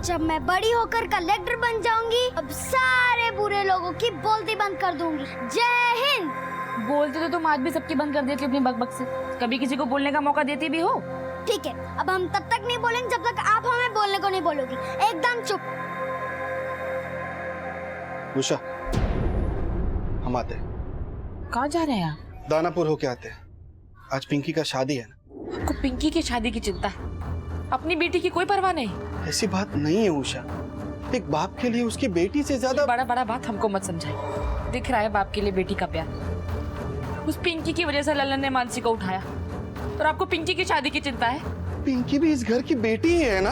जब मैं बड़ी होकर कलेक्टर बन जाऊंगी, अब सारे बुरे लोगों की बोलती बंद कर दूंगी। जय हिंद। बोलते तो तुम आज भी सबकी बंद कर देती अपनी बकबक से, कभी किसी को बोलने का मौका देती भी हो? ठीक है, अब हम तब तक नहीं बोलेंगे जब तक आप हमें बोलने को नहीं बोलोगी। एकदम चुप। उषा, हम आते हैं। कहाँ जा रहे हैं आप? दानापुर होके आते हैं, आज पिंकी का शादी है ना। आपको पिंकी की शादी की चिंता है, अपनी बेटी की कोई परवाह नहीं? ऐसी बात नहीं है उषा, एक बाप के लिए उसकी बेटी से ज्यादा बड़ा बड़ा बात हमको मत समझाइए। दिख रहा है बाप के लिए बेटी का प्यार। उस पिंकी की वजह से ललन ने मानसी को उठाया और आपको पिंकी की शादी की चिंता है? पिंकी भी इस घर की बेटी ही है ना।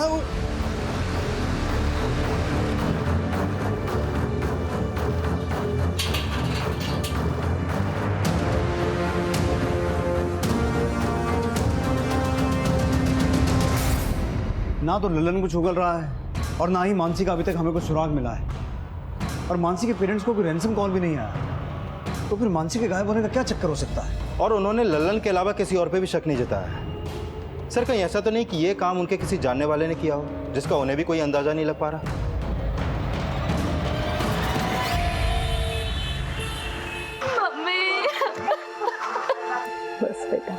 ना तो ललन कुछ उगल रहा है और ना ही मानसी का अभी तक हमें कोई सुराग मिला है, और मानसी के पेरेंट्स को कोई रैंसम कॉल भी नहीं आया। तो फिर मानसी के गायब होने का क्या चक्कर हो सकता है? और उन्होंने लल्लन के अलावा किसी और पे भी शक नहीं जताया। सर कहीं ऐसा तो नहीं कि ये काम उनके किसी जानने वाले ने किया हो, जिसका उन्हें भी कोई अंदाजा नहीं लग पा रहा? मम्मी। बस बेटा।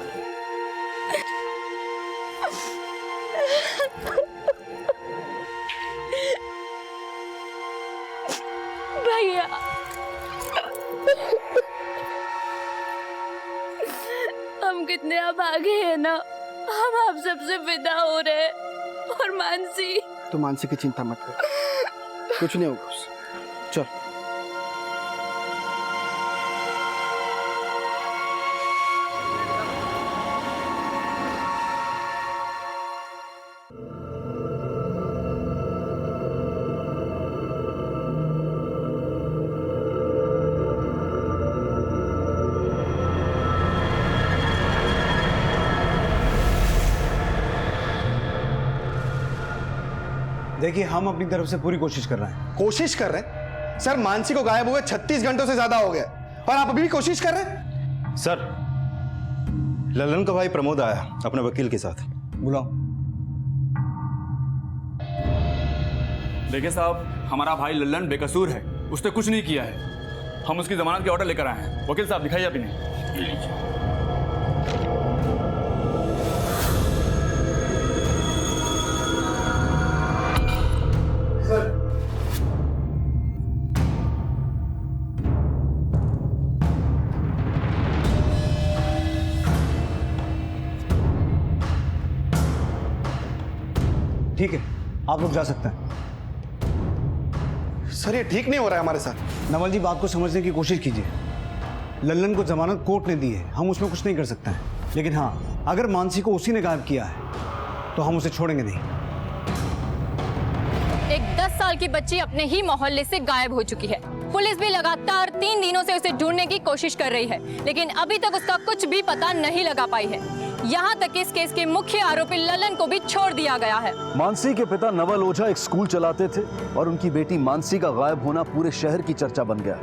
भैया, हम कितने अभागे हैं ना, हम आप सबसे विदा हो रहे हैं। और मानसी, तो मानसी की चिंता मत कर, कुछ नहीं होगा उससे। चल। देखिए हम अपनी तरफ से पूरी कोशिश कर रहे हैं। कोशिश कर रहे हैं? सर मानसी को गायब हुए 36 घंटों से ज्यादा हो गया और आप अभी भी कोशिश कर रहे हैं? सर ललन का भाई प्रमोद आया अपने वकील के साथ। बुलाओ। देखिए साहब, हमारा भाई लल्लन बेकसूर है, उसने कुछ नहीं किया है। हम उसकी जमानत के ऑर्डर लेकर आए हैं। वकील साहब दिखाइए आप इन्हें। ठीक है, आप लोग जा सकते हैं। सर ये ठीक नहीं हो रहा है हमारे साथ। नवल जी बात को समझने की कोशिश कीजिए। लल्लन को जमानत कोर्ट ने दी है, हम उसमें कुछ नहीं कर सकते हैं। लेकिन हाँ, अगर मानसी को उसी ने गायब किया है तो हम उसे छोड़ेंगे नहीं। एक 10 साल की बच्ची अपने ही मोहल्ले से गायब हो चुकी है। पुलिस भी लगातार 3 दिनों से उसे ढूंढने की कोशिश कर रही है, लेकिन अभी तक उसका कुछ भी पता नहीं लगा पाई है। यहाँ तक इस केस के मुख्य आरोपी ललन को भी छोड़ दिया गया है। मानसी के पिता नवल ओझा एक स्कूल चलाते थे और उनकी बेटी मानसी का गायब होना पूरे शहर की चर्चा बन गया।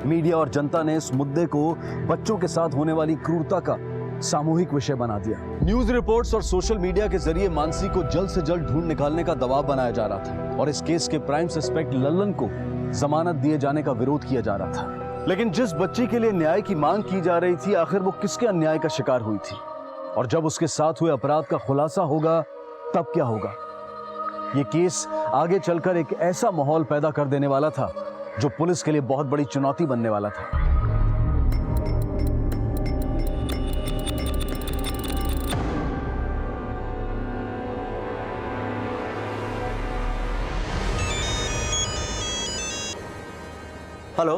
मीडिया और जनता ने इस मुद्दे को बच्चों के साथ होने वाली क्रूरता का सामूहिक विषय बना दिया। न्यूज रिपोर्ट्स और सोशल मीडिया के जरिए मानसी को जल्द से जल्द ढूंढ निकालने का दबाव बनाया जा रहा था और इस केस के प्राइम सस्पेक्ट लल्लन को जमानत दिए जाने का विरोध किया जा रहा था। लेकिन जिस बच्ची के लिए न्याय की मांग की जा रही थी, आखिर वो किसके अन्याय का शिकार हुई थी? और जब उसके साथ हुए अपराध का खुलासा होगा तब क्या होगा? ये केस आगे चलकर एक ऐसा माहौल पैदा कर देने वाला था जो पुलिस के लिए बहुत बड़ी चुनौती बनने वाला था। हेलो,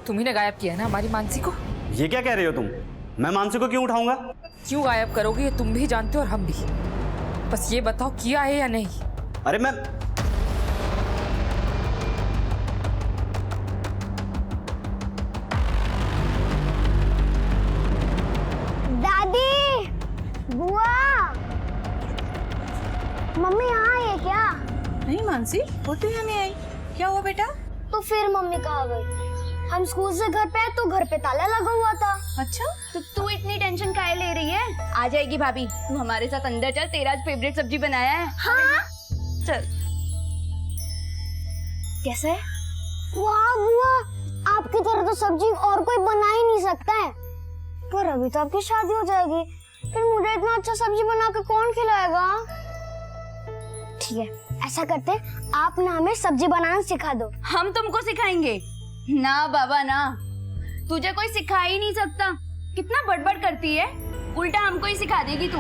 तुम्ही ने गायब किया है ना हमारी मानसी को? ये क्या कह रही हो तुम? मैं मानसी को क्यों उठाऊंगा? क्यों गायब करोगे ये तुम भी जानते हो और हम भी। बस ये बताओ किया है या नहीं? अरे मैं दादी, बुआ, मम्मी यहाँ आई है क्या? नहीं मानसी, वो तो यहाँ नहीं आई। क्या हुआ बेटा? तो फिर मम्मी कहाँ गई? हम स्कूल से घर पे आए तो घर पे ताला लगा हुआ था। अच्छा, तो तू इतनी टेंशन काहे ले रही है? आ जाएगी भाभी, तू हमारे साथ अंदर चल, तेरा आज फेवरेट सब्जी बनाया है। हाँ? चल। कैसे? वाह बुआ, आपकी तरह तो सब्जी और कोई बना ही नहीं सकता है। पर अभी तो आपकी शादी हो जाएगी, फिर मुझे इतना अच्छा सब्जी बना के कौन खिलाएगा? ठीक है, ऐसा करते, आप ना हमें सब्जी बनाना सिखा दो। हम तुमको सिखाएंगे? ना बाबा ना, तुझे कोई सिखा ही नहीं सकता। कितना बड़बड़ करती है, उल्टा हमको ही सिखा देगी तू।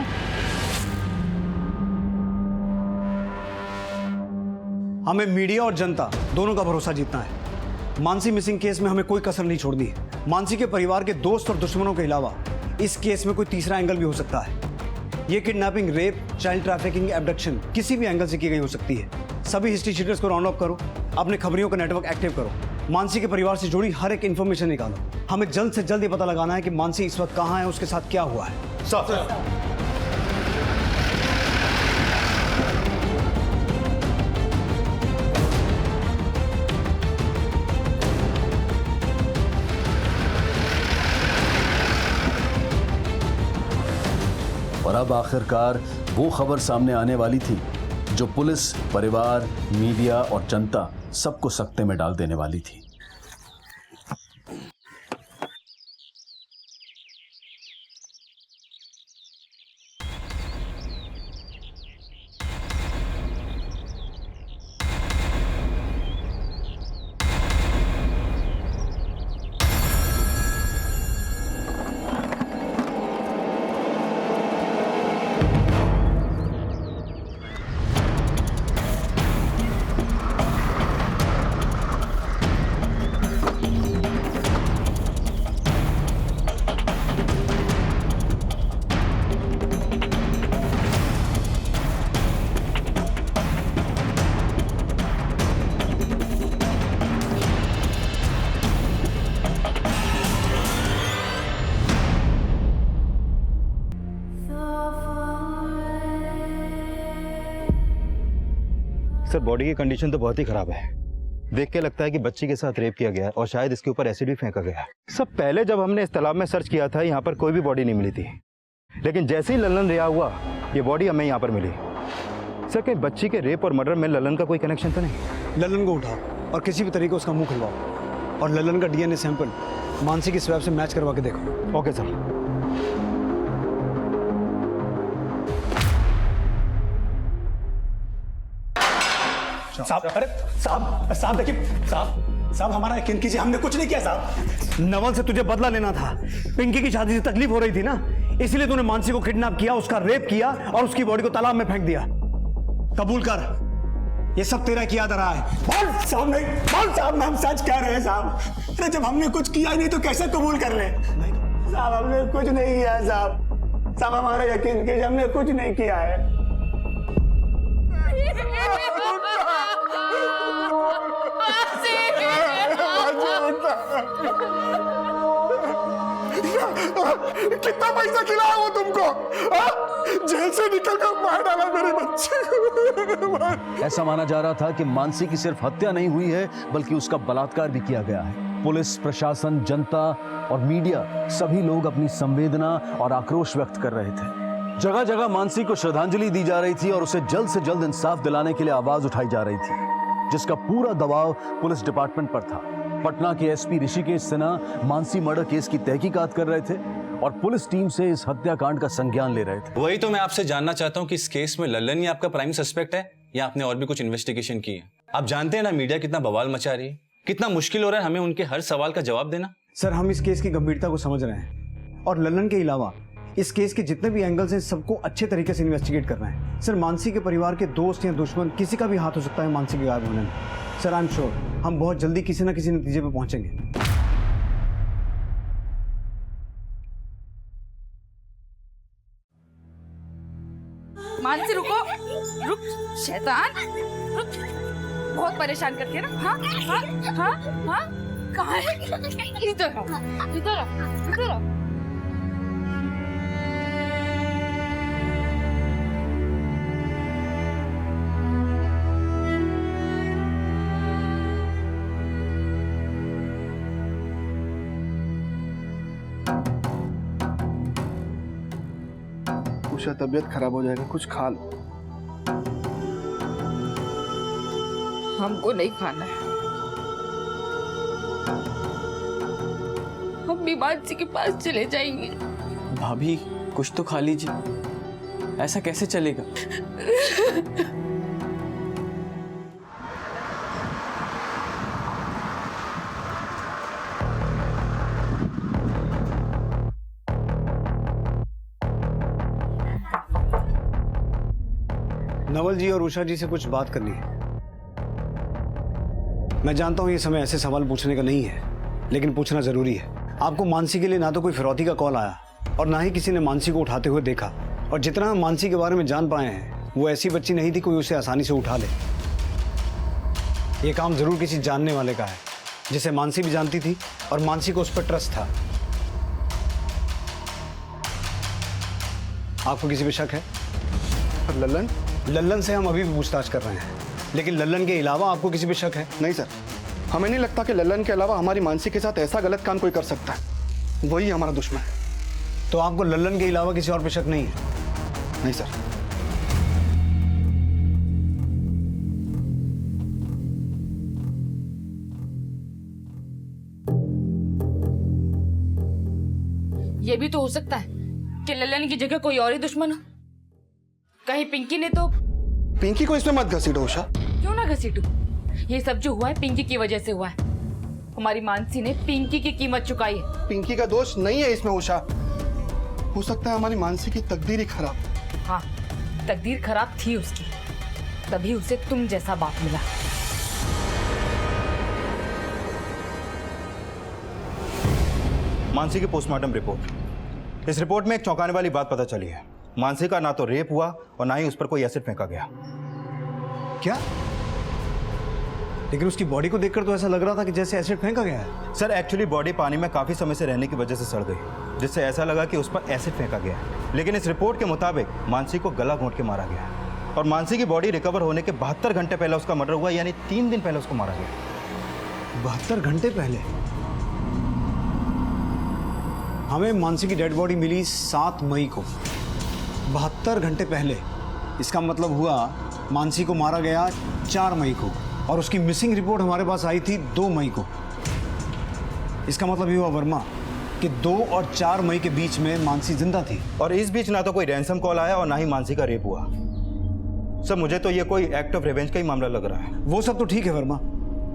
हमें मीडिया और जनता दोनों का भरोसा जीतना है। मानसी मिसिंग केस में हमें कोई कसर नहीं छोड़नी है। मानसी के परिवार के दोस्त और दुश्मनों के अलावा इस केस में कोई तीसरा एंगल भी हो सकता है। ये kidnapping, rape, child trafficking, abduction किसी भी एंगल से की गई हो सकती है। सभी हिस्ट्री शीटर्स को राउंड अप करो, अपने खबरियों का नेटवर्क एक्टिव करो, मानसी के परिवार से जुड़ी हर एक इन्फॉर्मेशन निकालो। हमें जल्द से जल्द ये पता लगाना है कि मानसी इस वक्त कहाँ है, उसके साथ क्या हुआ है। सर, और अब आखिरकार वो खबर सामने आने वाली थी जो पुलिस, परिवार, मीडिया और जनता सबको सकते में डाल देने वाली थी। सर, बॉडी की कंडीशन तो बहुत ही खराब है। देख के लगता है कि बच्ची के साथ रेप किया गया है और शायद इसके ऊपर एसिड भी फेंका गया है। सर, पहले जब हमने इस तालाब में सर्च किया था, यहाँ पर कोई भी बॉडी नहीं मिली थी, लेकिन जैसे ही ललन रिहा हुआ, ये बॉडी हमें यहाँ पर मिली। सर, कहीं बच्ची के रेप और मर्डर में ललन का कोई कनेक्शन तो नहीं? ललन को उठाओ और किसी भी तरीके उसका मुंह खुलवाओ और ललन का डीएनए सैंपल मानसी की स्वैब से मैच करवा के देखो। Okay sir. साहब, अरे साहब देखिए, साहब हमारा यकीन कीजिए, हमने कुछ नहीं किया साहब। नवल से तुझे बदला लेना था। पिंकी की शादी से तकलीफ हो रही थी ना, इसलिए तूने मानसी को किडनैप किया, उसका रेप किया और उसकी बॉडी को तालाब में फेंक दिया। कबूल कर, ये सब तेरा किया जा रहा है। बोल साहब, नहीं बोल साहब, हम सच कह रहे हैं साहब। अरे जब हमने कुछ किया ही नहीं तो कैसे कबूल कर ले? साहब हमने कुछ नहीं किया साहब। साहब हमारा यकीन कीजिए, हमने कुछ नहीं किया है। कितना पैसा खिलाया वो तुमको? जेल से निकलकर मार डाला मेरे बच्चे को। ऐसा माना जा रहा था कि मानसी की सिर्फ हत्या नहीं हुई है, बल्कि उसका बलात्कार भी किया गया है। पुलिस, प्रशासन, जनता और मीडिया सभी लोग अपनी संवेदना और आक्रोश व्यक्त कर रहे थे। जगह जगह मानसी को श्रद्धांजलि दी जा रही थी और उसे जल्द से जल्द इंसाफ दिलाने के लिए आवाज उठाई जा रही थी। जिसका पूरा दबाव पुलिस डिपार्टमेंट पर था। पटना के SP Rishikesh Sinha Mansi murder case की तहकीकात कर रहे थे और पुलिस टीम से इस हत्याकांड का संज्ञान ले रहे थे। वही तो मैं आपसे जानना चाहता हूँ कि इस केस में लल्लन ही आपका प्राइम सस्पेक्ट है या आपने और भी कुछ इन्वेस्टिगेशन की है? आप जानते हैं ना मीडिया कितना बवाल मचा रही है, कितना मुश्किल हो रहा है हमें उनके हर सवाल का जवाब देना। सर, हम इस केस की गंभीरता को समझ रहे हैं और लल्लन के अलावा इस केस के जितने भी एंगल्स हैं सबको अच्छे तरीके से इन्वेस्टिगेट कर रहे हैं। सर, मानसी के परिवार के दोस्त या दुश्मन किसी का भी हाथ हो सकता है मानसी के गायब होने में। सर, आई एम श्योर हम बहुत जल्दी किसी न किसी नतीजे पे पहुंचेंगे। मानसी रुको, रुक शैतान, रुक। बहुत परेशान करती है ना। हाँ हाँ हाँ हाँ, कहाँ है? इधर आओ, इधर आओ, इधर आओ। उषा, तबीयत खराब हो जाएगा, कुछ खा लो। हमको नहीं खाना है, हम भी मानसी के पास चले जाएंगे। भाभी कुछ तो खा लीजिए, ऐसा कैसे चलेगा? नवल जी और उषा जी से कुछ बात करनी है। मैं जानता हूं ये समय ऐसे सवाल पूछने का नहीं है, लेकिन पूछना जरूरी है। आपको मानसी के लिए ना तो कोई फिरौती का कॉल आया और ना ही किसी ने मानसी को उठाते हुए देखा, और जितना हम मानसी के बारे में जान पाए हैं वो ऐसी बच्ची नहीं थी कोई उसे आसानी से उठा ले। ये काम जरूर किसी जानने वाले का है जिसे मानसी भी जानती थी और मानसी को उस पर ट्रस्ट था। आपको किसी पे शक है? लल्लन? लल्लन से हम अभी भी पूछताछ कर रहे हैं, लेकिन लल्लन के अलावा आपको किसी पे शक है? नहीं सर, हमें नहीं लगता कि लल्लन के अलावा हमारी मानसी के साथ ऐसा गलत काम कोई कर सकता है। वही हमारा दुश्मन है। तो आपको लल्लन के अलावा किसी और पे शक नहीं है? नहीं सर। ये भी तो हो सकता है कि लल्लन की जगह कोई और ही दुश्मन हो। कहीं पिंकी ने तो। पिंकी को इसमें मत घसीटो उषा। क्यों ना घसीटू? ये सब जो हुआ है पिंकी की वजह से हुआ है। हमारी मानसी ने पिंकी की कीमत चुकाई है। पिंकी का दोष नहीं है इसमें उषा। हो सकता है हमारी मानसी की तकदीर ही खराब। हाँ, तकदीर खराब थी उसकी, तभी उसे तुम जैसा बाप मिला। मानसी की पोस्टमार्टम रिपोर्ट। इस रिपोर्ट में एक चौंकाने वाली बात पता चली है। मानसी का ना तो रेप हुआ और ना ही उस पर कोई एसिड फेंका गया। क्या? लेकिन उसकी बॉडी को देखकर तो ऐसा लग रहा था कि जैसे एसिड फेंका गया है। सर, एक्चुअली बॉडी पानी में काफी समय से रहने की वजह से सड़ गई, जिससे ऐसा लगा कि उस पर एसिड फेंका गया है। लेकिन इस रिपोर्ट के मुताबिक मानसी को गला घोंट के मारा गया है और मानसी की बॉडी रिकवर होने के 72 घंटे पहले उसका मर्डर हुआ, यानी 3 दिन पहले उसको मारा गया। 72 घंटे पहले? हमें मानसी की डेड बॉडी मिली 7 मई को। 72 घंटे पहले, इसका मतलब हुआ मानसी को मारा गया 4 मई को और उसकी मिसिंग रिपोर्ट हमारे पास आई थी 2 मई को। इसका मतलब ये हुआ वर्मा कि 2 और 4 मई के बीच में मानसी जिंदा थी। और इस बीच ना तो कोई रैंसम कॉल आया और ना ही मानसी का रेप हुआ। सर, मुझे तो ये कोई एक्ट ऑफ रिवेंज का ही मामला लग रहा है। वो सब तो ठीक है वर्मा,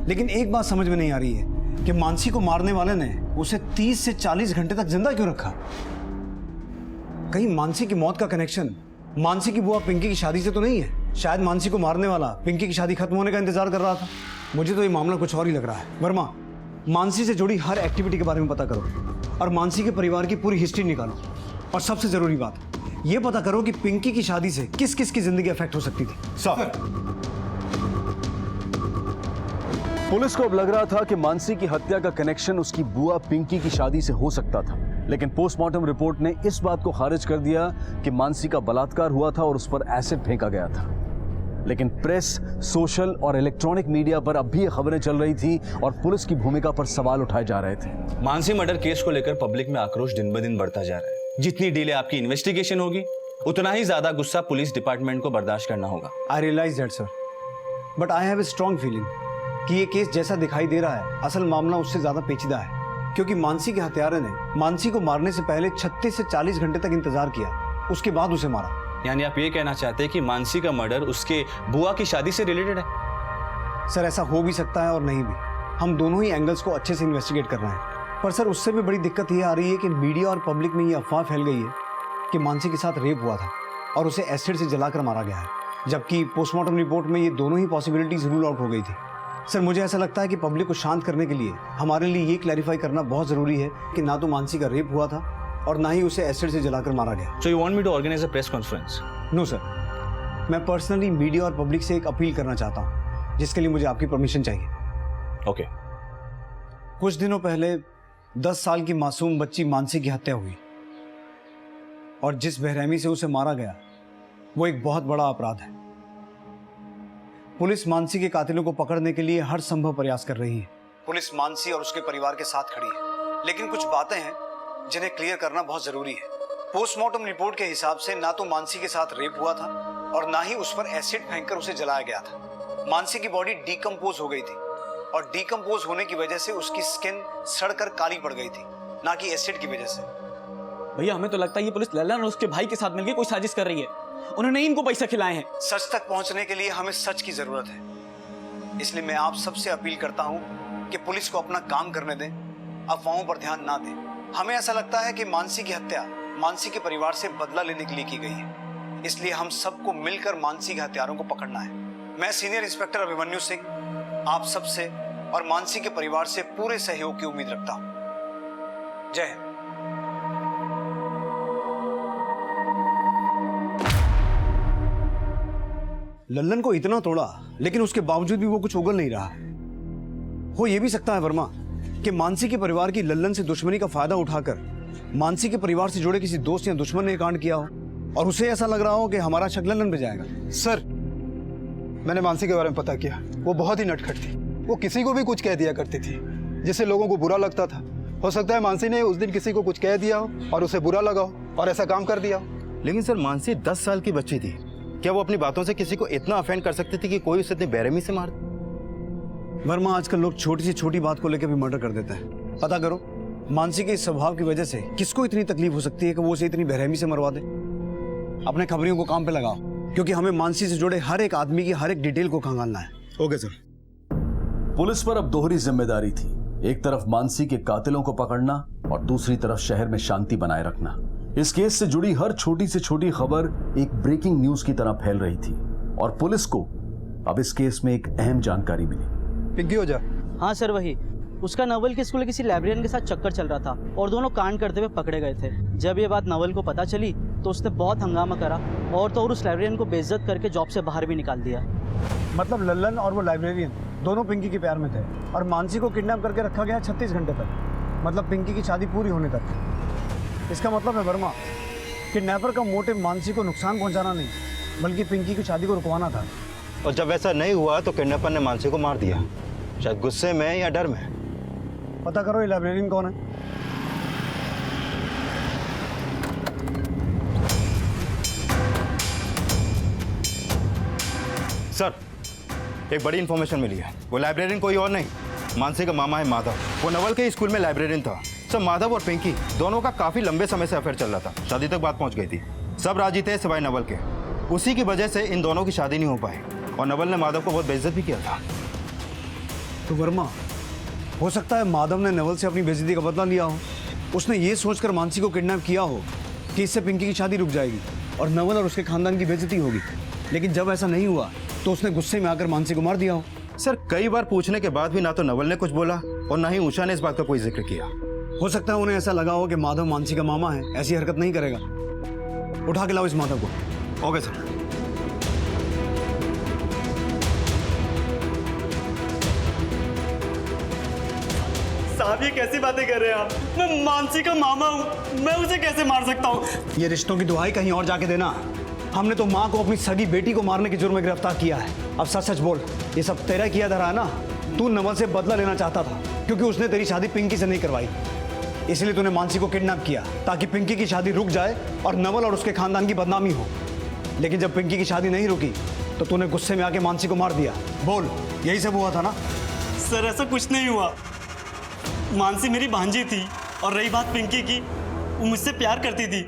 लेकिन एक बात समझ में नहीं आ रही है कि मानसी को मारने वाले ने उसे 30 से 40 घंटे तक जिंदा क्यों रखा? कहीं मानसी की मौत का कनेक्शन मानसी की बुआ पिंकी की शादी से तो नहीं है? शायद मानसी को मारने वाला पिंकी की शादी खत्म होने का इंतजार कर रहा था। मुझे तो ये मामला कुछ और ही लग रहा है। वर्मा, मानसी से जुड़ी हर एक्टिविटी के बारे में पता करो और मानसी के परिवार की पूरी हिस्ट्री निकालो। और सबसे जरूरी बात, ये पता करो कि पिंकी की शादी से किस किस की जिंदगी अफेक्ट हो सकती थी। सर, पुलिस को अब लग रहा था कि मानसी की हत्या का कनेक्शन उसकी बुआ पिंकी की शादी से हो सकता था, लेकिन पोस्टमार्टम रिपोर्ट ने इस बात को खारिज कर दिया कि मानसी का बलात्कार हुआ था और उस पर एसिड फेंका गया था। लेकिन प्रेस, सोशल और इलेक्ट्रॉनिक मीडिया पर अब भी ये खबरें चल रही थी और पुलिस की भूमिका पर सवाल उठाए जा रहे थे। मानसी मर्डर केस को लेकर पब्लिक में आक्रोश दिन ब दिन बढ़ता जा रहा है। जितनी डिले आपकी इन्वेस्टिगेशन होगी, उतना ही ज्यादा गुस्सा पुलिस डिपार्टमेंट को बर्दाश्त करना होगा। I realise that sir, but I have a strong feeling कि ये केस जैसा दिखाई दे रहा है, असल मामला उससे ज़्यादा पेचीदा है, क्योंकि मानसी के हत्यारे ने मानसी को मारने से पहले 36 से 40 घंटे तक इंतजार किया, उसके बाद उसे मारा। यानी आप ये कहना चाहते हैं कि मानसी का मर्डर उसके बुआ की शादी से रिलेटेड है? सर ऐसा हो भी सकता है और नहीं भी, हम दोनों ही एंगल्स को अच्छे से इन्वेस्टिगेट कर रहे हैं। पर सर उससे भी बड़ी दिक्कत ये आ रही है कि मीडिया और पब्लिक में ये अफवाह फैल गई है कि मानसी के साथ रेप हुआ था और उसे एसिड से जलाकर मारा गया है, जबकि पोस्टमार्टम रिपोर्ट में ये दोनों ही पॉसिबिलिटीज रूल आउट हो गई थी। सर मुझे ऐसा लगता है कि पब्लिक को शांत करने के लिए हमारे लिए ये क्लैरिफाई करना बहुत ज़रूरी है कि ना तो मानसी का रेप हुआ था और ना ही उसे एसिड से जलाकर मारा गया। So you want me to organize a press conference? No sir, मैं पर्सनली मीडिया और पब्लिक से एक अपील करना चाहता हूँ, जिसके लिए मुझे आपकी परमिशन चाहिए। ओके। कुछ दिनों पहले 10 साल की मासूम बच्ची मानसी की हत्या हुई और जिस बेरहमी से उसे मारा गया वो एक बहुत बड़ा अपराध है। पुलिस मानसी के कातिलों को पकड़ने के लिए हर संभव प्रयास कर रही है। पुलिस मानसी और उसके परिवार के साथ खड़ी है, लेकिन कुछ बातें हैं जिन्हें क्लियर करना बहुत जरूरी है। पोस्टमार्टम रिपोर्ट के हिसाब से ना तो मानसी के साथ रेप हुआ था और ना ही उस पर एसिड फेंककर उसे जलाया गया था। मानसी की बॉडी डीकम्पोज हो गई थी और डीकम्पोज होने की वजह से उसकी स्किन सड़कर काली पड़ गई थी, ना कि एसिड की वजह से। भैया हमें तो लगता है ये पुलिस लल्लन और उसके भाई के साथ मिलकर कोई साजिश कर रही है, उन्होंने इनको पैसा खिलाए हैं। सच तक पहुंचने के लिए हमें सच की जरूरत है, इसलिए मैं आप सबसे अपील करता हूं कि पुलिस को अपना काम करने दें, अफवाहों पर ध्यान ना दें। हमें ऐसा लगता है कि मानसी की हत्या मानसी के परिवार से बदला लेने के लिए की गई है, इसलिए हम सबको मिलकर मानसी के हत्यारों को पकड़ना है। मैं सीनियर इंस्पेक्टर अभिमन्यु सिंह आप सबसे और मानसी के परिवार से पूरे सहयोग की उम्मीद रखता हूं। जय हिंद। लल्लन को इतना तोड़ा लेकिन उसके बावजूद भी वो कुछ उगल नहीं रहा। हो ये भी सकता है वर्मा कि मानसी के परिवार की लल्लन से दुश्मनी का फायदा उठाकर मानसी के परिवार से जुड़े किसी दोस्त या दुश्मन ने कांड किया हो और उसे ऐसा लग रहा हो कि हमारा शक लल्लन पे जाएगा। सर मैंने मानसी के बारे में पता किया, वो बहुत ही नटखट थी, वो किसी को भी कुछ कह दिया करती थी जिससे लोगों को बुरा लगता था। हो सकता है मानसी ने उस दिन किसी को कुछ कह दिया हो और उसे बुरा लगा हो और ऐसा काम कर दिया हो। लेकिन सर मानसी 10 साल की बच्ची थी, क्या वो अपनी बातों से किसी को इतना अफेंड कर सकती थी कि कोई उसे इतनी बेरहमी से मार? वर्मा आजकल लोग छोटी से छोटी बात को लेकर भी मर्डर कर देते हैं। पता करो मानसी के इस स्वभाव की वजह से किसको इतनी तकलीफ हो सकती है कि वो उसे इतनी बेरहमी से मरवा दे। अपने खबरियों को काम पे लगाओ, क्योंकि हमें मानसी से जुड़े हर एक आदमी की हर एक डिटेल को खंगालना है। Okay sir. पुलिस पर अब दोहरी जिम्मेदारी थी, एक तरफ मानसी के कातिलों को पकड़ना और दूसरी तरफ शहर में शांति बनाए रखना। इस केस से जुड़ी हर छोटी से छोटी खबर एक ब्रेकिंग न्यूज की तरह फैल रही थी और पुलिस को अब इस केस में एक अहम जानकारी मिली। पिंकी हो जा। हाँ सर वही, उसका नवल के स्कूल किसी लाइब्रेरियन के साथ चक्कर चल रहा था और दोनों कांड करते हुए पकड़े गए थे। जब ये बात नवल को पता चली तो उसने बहुत हंगामा करा और तो और उस लाइब्रेरियन को बेइज्जत करके जॉब से बाहर भी निकाल दिया। मतलब लल्लन और वो लाइब्रेरियन दोनों पिंकी के प्यार में थे और मानसी को किडनैप करके रखा गया 36 घंटे तक, मतलब पिंकी की शादी पूरी होने तक। इसका मतलब है वर्मा, किडनैपर का मोटिव मानसी को नुकसान पहुंचाना नहीं बल्कि पिंकी की शादी को रुकवाना था। और जब ऐसा नहीं हुआ तो किडनैपर ने मानसी को मार दिया, शायद गुस्से में या डर में। पता करो ये लाइब्रेरियन कौन है। सर एक बड़ी इंफॉर्मेशन मिली है, वो लाइब्रेरियन कोई और नहीं मानसी का मामा है माधव। वो नवल के स्कूल में लाइब्रेरियन था। सर माधव और पिंकी दोनों का काफी लंबे समय से अफेयर चल रहा था, शादी तक बात पहुंच गई थी। सब राजी थे सिवाय नवल के, उसी की वजह से इन दोनों की शादी नहीं हो पाई और नवल ने माधव को बहुत बेइज्जत भी किया था। तो वर्मा हो सकता है माधव ने नवल से अपनी बेइज्जती का बदला लिया हो। उसने ये सोचकर मानसी को किडनैप किया हो कि इससे पिंकी की शादी रुक जाएगी और नवल और उसके खानदान की बेइज्जती होगी, लेकिन जब ऐसा नहीं हुआ तो उसने गुस्से में आकर मानसी को मार दिया हो। सर कई बार पूछने के बाद भी ना तो नवल ने कुछ बोला और ना ही उषा ने इस बात का कोई जिक्र किया। हो सकता है उन्हें ऐसा लगा हो कि माधव मानसी का मामा है, ऐसी हरकत नहीं करेगा। उठा के लाओ इस माधव को। Okay sir. साहब ये कैसी बातें कर रहे हैं आप? मैं मानसी का मामा हूँ, मैं उसे कैसे मार सकता हूँ? ये रिश्तों की दुहाई कहीं और जाके देना। हमने तो माँ को अपनी सगी बेटी को मारने के जुर्म में गिरफ्तार किया है। अब सच सच बोल, ये सब तेरा किया धरा है ना? तू नवल से बदला लेना चाहता था क्योंकि उसने तेरी शादी पिंकी से नहीं करवाई, इसलिए तूने मानसी को किडनैप किया ताकि पिंकी की शादी रुक जाए और नवल और उसके खानदान की बदनामी हो। लेकिन जब पिंकी की शादी नहीं रुकी तो तूने गुस्से में आके मानसी को मार दिया। बोल, यही सब हुआ था ना? सर ऐसा कुछ नहीं हुआ। मानसी मेरी भांजी थी और रही बात पिंकी की, वो मुझसे प्यार करती थी,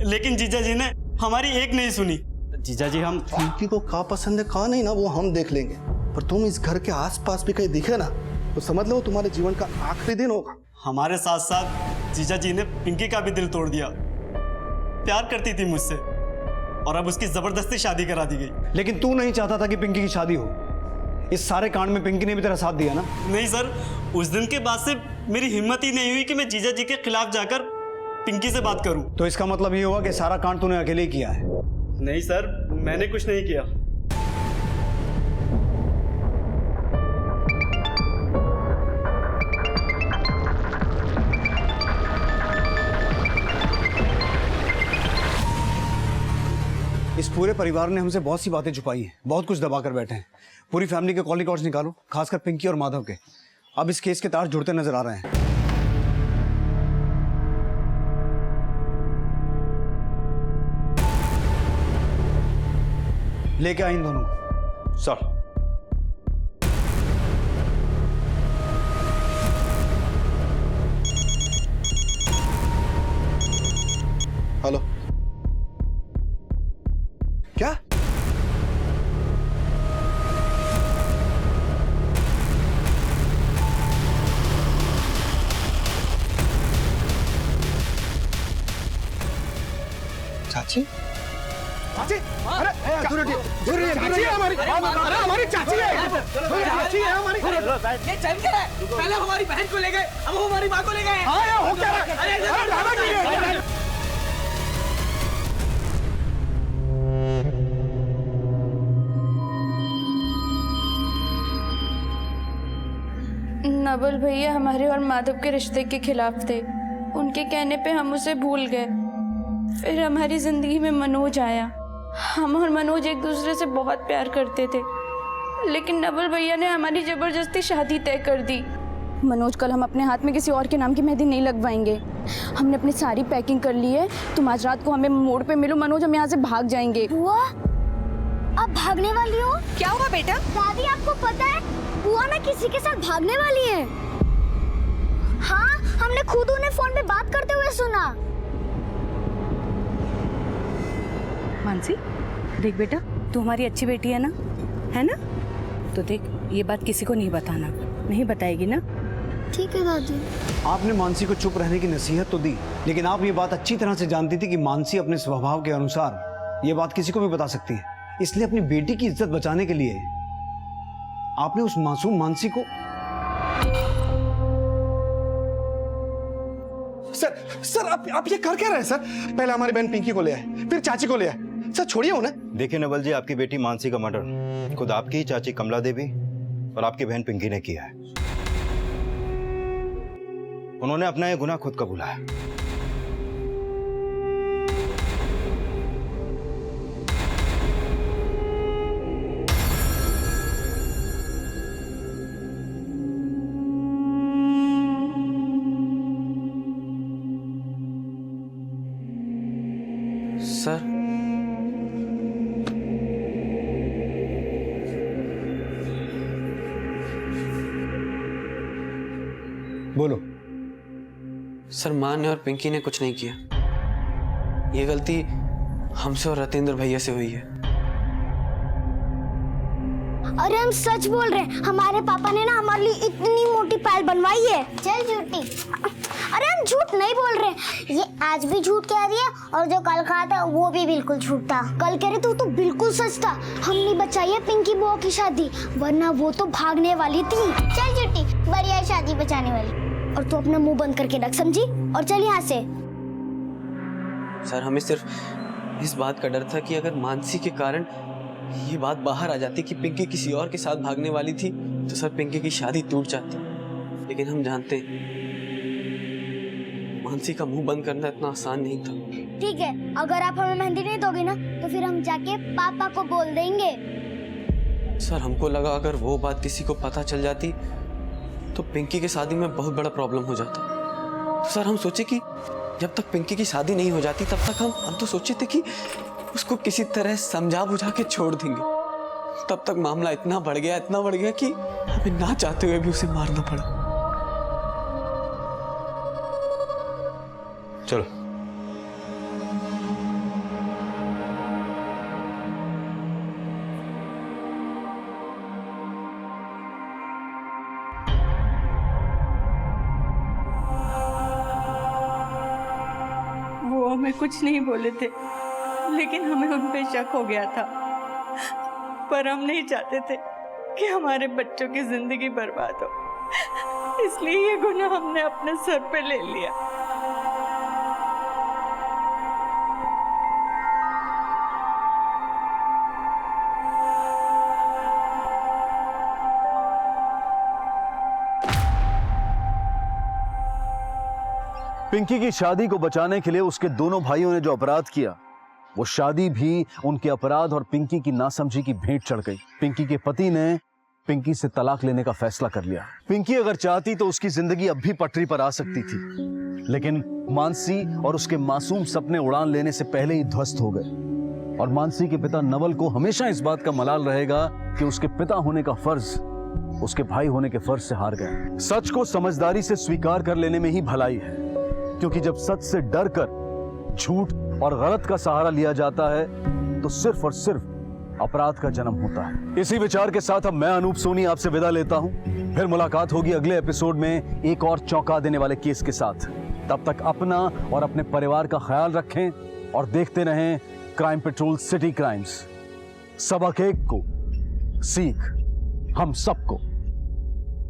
लेकिन जीजा जी ने हमारी एक नहीं सुनी। जीजा जी हम पिंकी को कहाँ पसंद है कहाँ नहीं ना वो हम देख लेंगे, पर तुम इस घर के आसपास भी कहीं दिखे ना तो समझ लो तुम्हारे जीवन का आखिरी दिन होगा। हमारे साथ साथ जीजा जी ने पिंकी का भी दिल तोड़ दिया। प्यार करती थी मुझसे और अब उसकी जबरदस्ती शादी करा दी गई। लेकिन तू नहीं चाहता था कि पिंकी की शादी हो। इस सारे कांड में पिंकी ने भी तेरा साथ दिया ना? नहीं सर, उस दिन के बाद से मेरी हिम्मत ही नहीं हुई कि मैं जीजा जी के खिलाफ जाकर पिंकी से बात करूं। तो इसका मतलब ये हुआ कि सारा कांड तूने अकेले ही किया है? नहीं सर, मैंने कुछ नहीं किया। इस पूरे परिवार ने हमसे बहुत सी बातें छुपाई हैं, बहुत कुछ दबा कर बैठे हैं। पूरी फैमिली के कॉल रिकॉर्ड्स निकालो, खासकर पिंकी और माधव के। अब इस केस के तार जुड़ते नजर आ रहे हैं। लेके आए इन दोनों को। सर। हेलो, क्या? चाची? चाची? अरे दूर हटिए, दूर हटिए, चाची है हमारी, अरे हमारी चाची है, चाची है हमारी। ये चल क्या है? पहले हमारी बहन को ले गए, अब हमारी माँ को ले गए। हाँ यार, हो क्या रहा है? अरे दादाजी! नवल भैया हमारे और माधव के रिश्ते के खिलाफ थे। उनके कहने पे हम उसे भूल गए। फिर हमारी जिंदगी में मनोज आया। हम और मनोज एक दूसरे से बहुत प्यार करते थे, लेकिन नवल भैया ने हमारी जबरदस्ती शादी तय कर दी। मनोज, कल हम अपने हाथ में किसी और के नाम की मेहंदी नहीं लगवाएंगे। हमने अपनी सारी पैकिंग कर ली है। तुम आज रात को हमें मोड़ पे मिलो मनोज, हम यहाँ से भाग जाएंगे। बुआ, अब भागने वाली हो? क्या हुआ बेटा? दादी आपको पता है बुआ ना किसी के साथ भागने वाली है। हाँ, हमने खुद उन्हें फोन पे बात करते हुए सुना। मानसी, देख बेटा, तू हमारी अच्छी बेटी है ना, है ना? तो देख, ये बात किसी को नहीं बताना। नहीं बताएगी ना? ठीक है दादी। आपने मानसी को चुप रहने की नसीहत तो दी, लेकिन आप ये बात अच्छी तरह से जानती थी कि मानसी अपने स्वभाव के अनुसार ये बात किसी को भी बता सकती है। इसलिए अपनी बेटी की इज्जत बचाने के लिए आपने उस मासूम मानसी को। सर आप ये कर क्या रहे हैं सर? पहले हमारी बहन पिंकी को ले आए, फिर चाची को ले आए। सर छोड़िए उन्हें। देखिए नवल जी, आपकी बेटी मानसी का मर्डर खुद आपकी चाची कमला देवी और आपकी बहन पिंकी ने किया है। उन्होंने अपना ये गुनाह खुद कबूला है। सर, बोलो। सर, माँ ने और पिंकी ने कुछ नहीं किया। ये गलती हमसे और रतेंद्र भैया से हुई है। अरे हम सच बोल रहे हैं, हमारे पापा ने ना हमारे लिए इतनी मोटी फाइल बनवाई है। चल झूठी। अरे हम झूठ नहीं बोल रहे, ये आज भी झूठ कह रही है और जो कल कहा था वो भी बिल्कुल झूठ था। कल कह रही थी तो बिल्कुल सच था। हमने बचाई है पिंकी बुआ की शादी, वरना वो तो भागने वाली थी। चल झूठी, बढ़िया शादी बचाने वाली। और तू अपना मुंह बंद करके रख, समझी? और चल यहाँ से। सर, हमें सिर्फ इस बात का डर था कि अगर मानसी के कारण ये बात बाहर आ जाती कि पिंकी किसी और के साथ भागने वाली थी, तो सर पिंकी की शादी टूट जाती। लेकिन हम जानते हैं मानसी का मुंह बंद करना इतना आसान नहीं था। ठीक है, अगर आप हमें मेहंदी नहीं दोगे ना तो फिर हम जाके पापा को बोल देंगे। सर, हमको लगा अगर वो बात किसी को पता चल जाती तो पिंकी की शादी में बहुत बड़ा प्रॉब्लम हो जाता। तो सर हम सोचे कि जब तक पिंकी की शादी नहीं हो जाती तब तक हम तो सोचे थे कि उसको किसी तरह समझा बुझा के छोड़ देंगे। तब तक मामला इतना बढ़ गया कि हमें ना चाहते हुए भी उसे मारना पड़ा। चलो। वो हमें कुछ नहीं बोले थे, लेकिन हमें उन पे शक हो गया था। पर हम नहीं चाहते थे कि हमारे बच्चों की जिंदगी बर्बाद हो, इसलिए ये गुनाह हमने अपने सर पे ले लिया। पिंकी की शादी को बचाने के लिए उसके दोनों भाइयों ने जो अपराध किया, वो शादी भी उनके अपराध और पिंकी की नासमझी की भेंट चढ़ गई। पिंकी के पति ने पिंकी से तलाक लेने का फैसला कर लिया। पिंकी अगर चाहती तो उसकी जिंदगी अब भी पटरी पर आ सकती थी, लेकिन मानसी और उसके मासूम सपने उड़ान लेने से पहले ही ध्वस्त हो गए। और मानसी के पिता नवल को हमेशा इस बात का मलाल रहेगा कि उसके पिता होने का फर्ज उसके भाई होने के फर्ज से हार गए। सच को समझदारी से स्वीकार कर लेने में ही भलाई है, क्योंकि जब सच से डर कर झूठ और गलत का सहारा लिया जाता है तो सिर्फ और सिर्फ अपराध का जन्म होता है। इसी विचार के साथ अब मैं अनूप सोनी आपसे विदा लेता हूं। फिर मुलाकात होगी अगले एपिसोड में एक और चौंका देने वाले केस के साथ। तब तक अपना और अपने परिवार का ख्याल रखें और देखते रहें क्राइम पेट्रोल सिटी क्राइम्स। सबक एक को सीख हम सबको।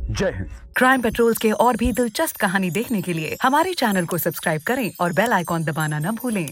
जय हिंद। क्राइम पेट्रोल्स के और भी दिलचस्प कहानी देखने के लिए हमारे चैनल को सब्सक्राइब करें और बेल आइकॉन दबाना न भूलें।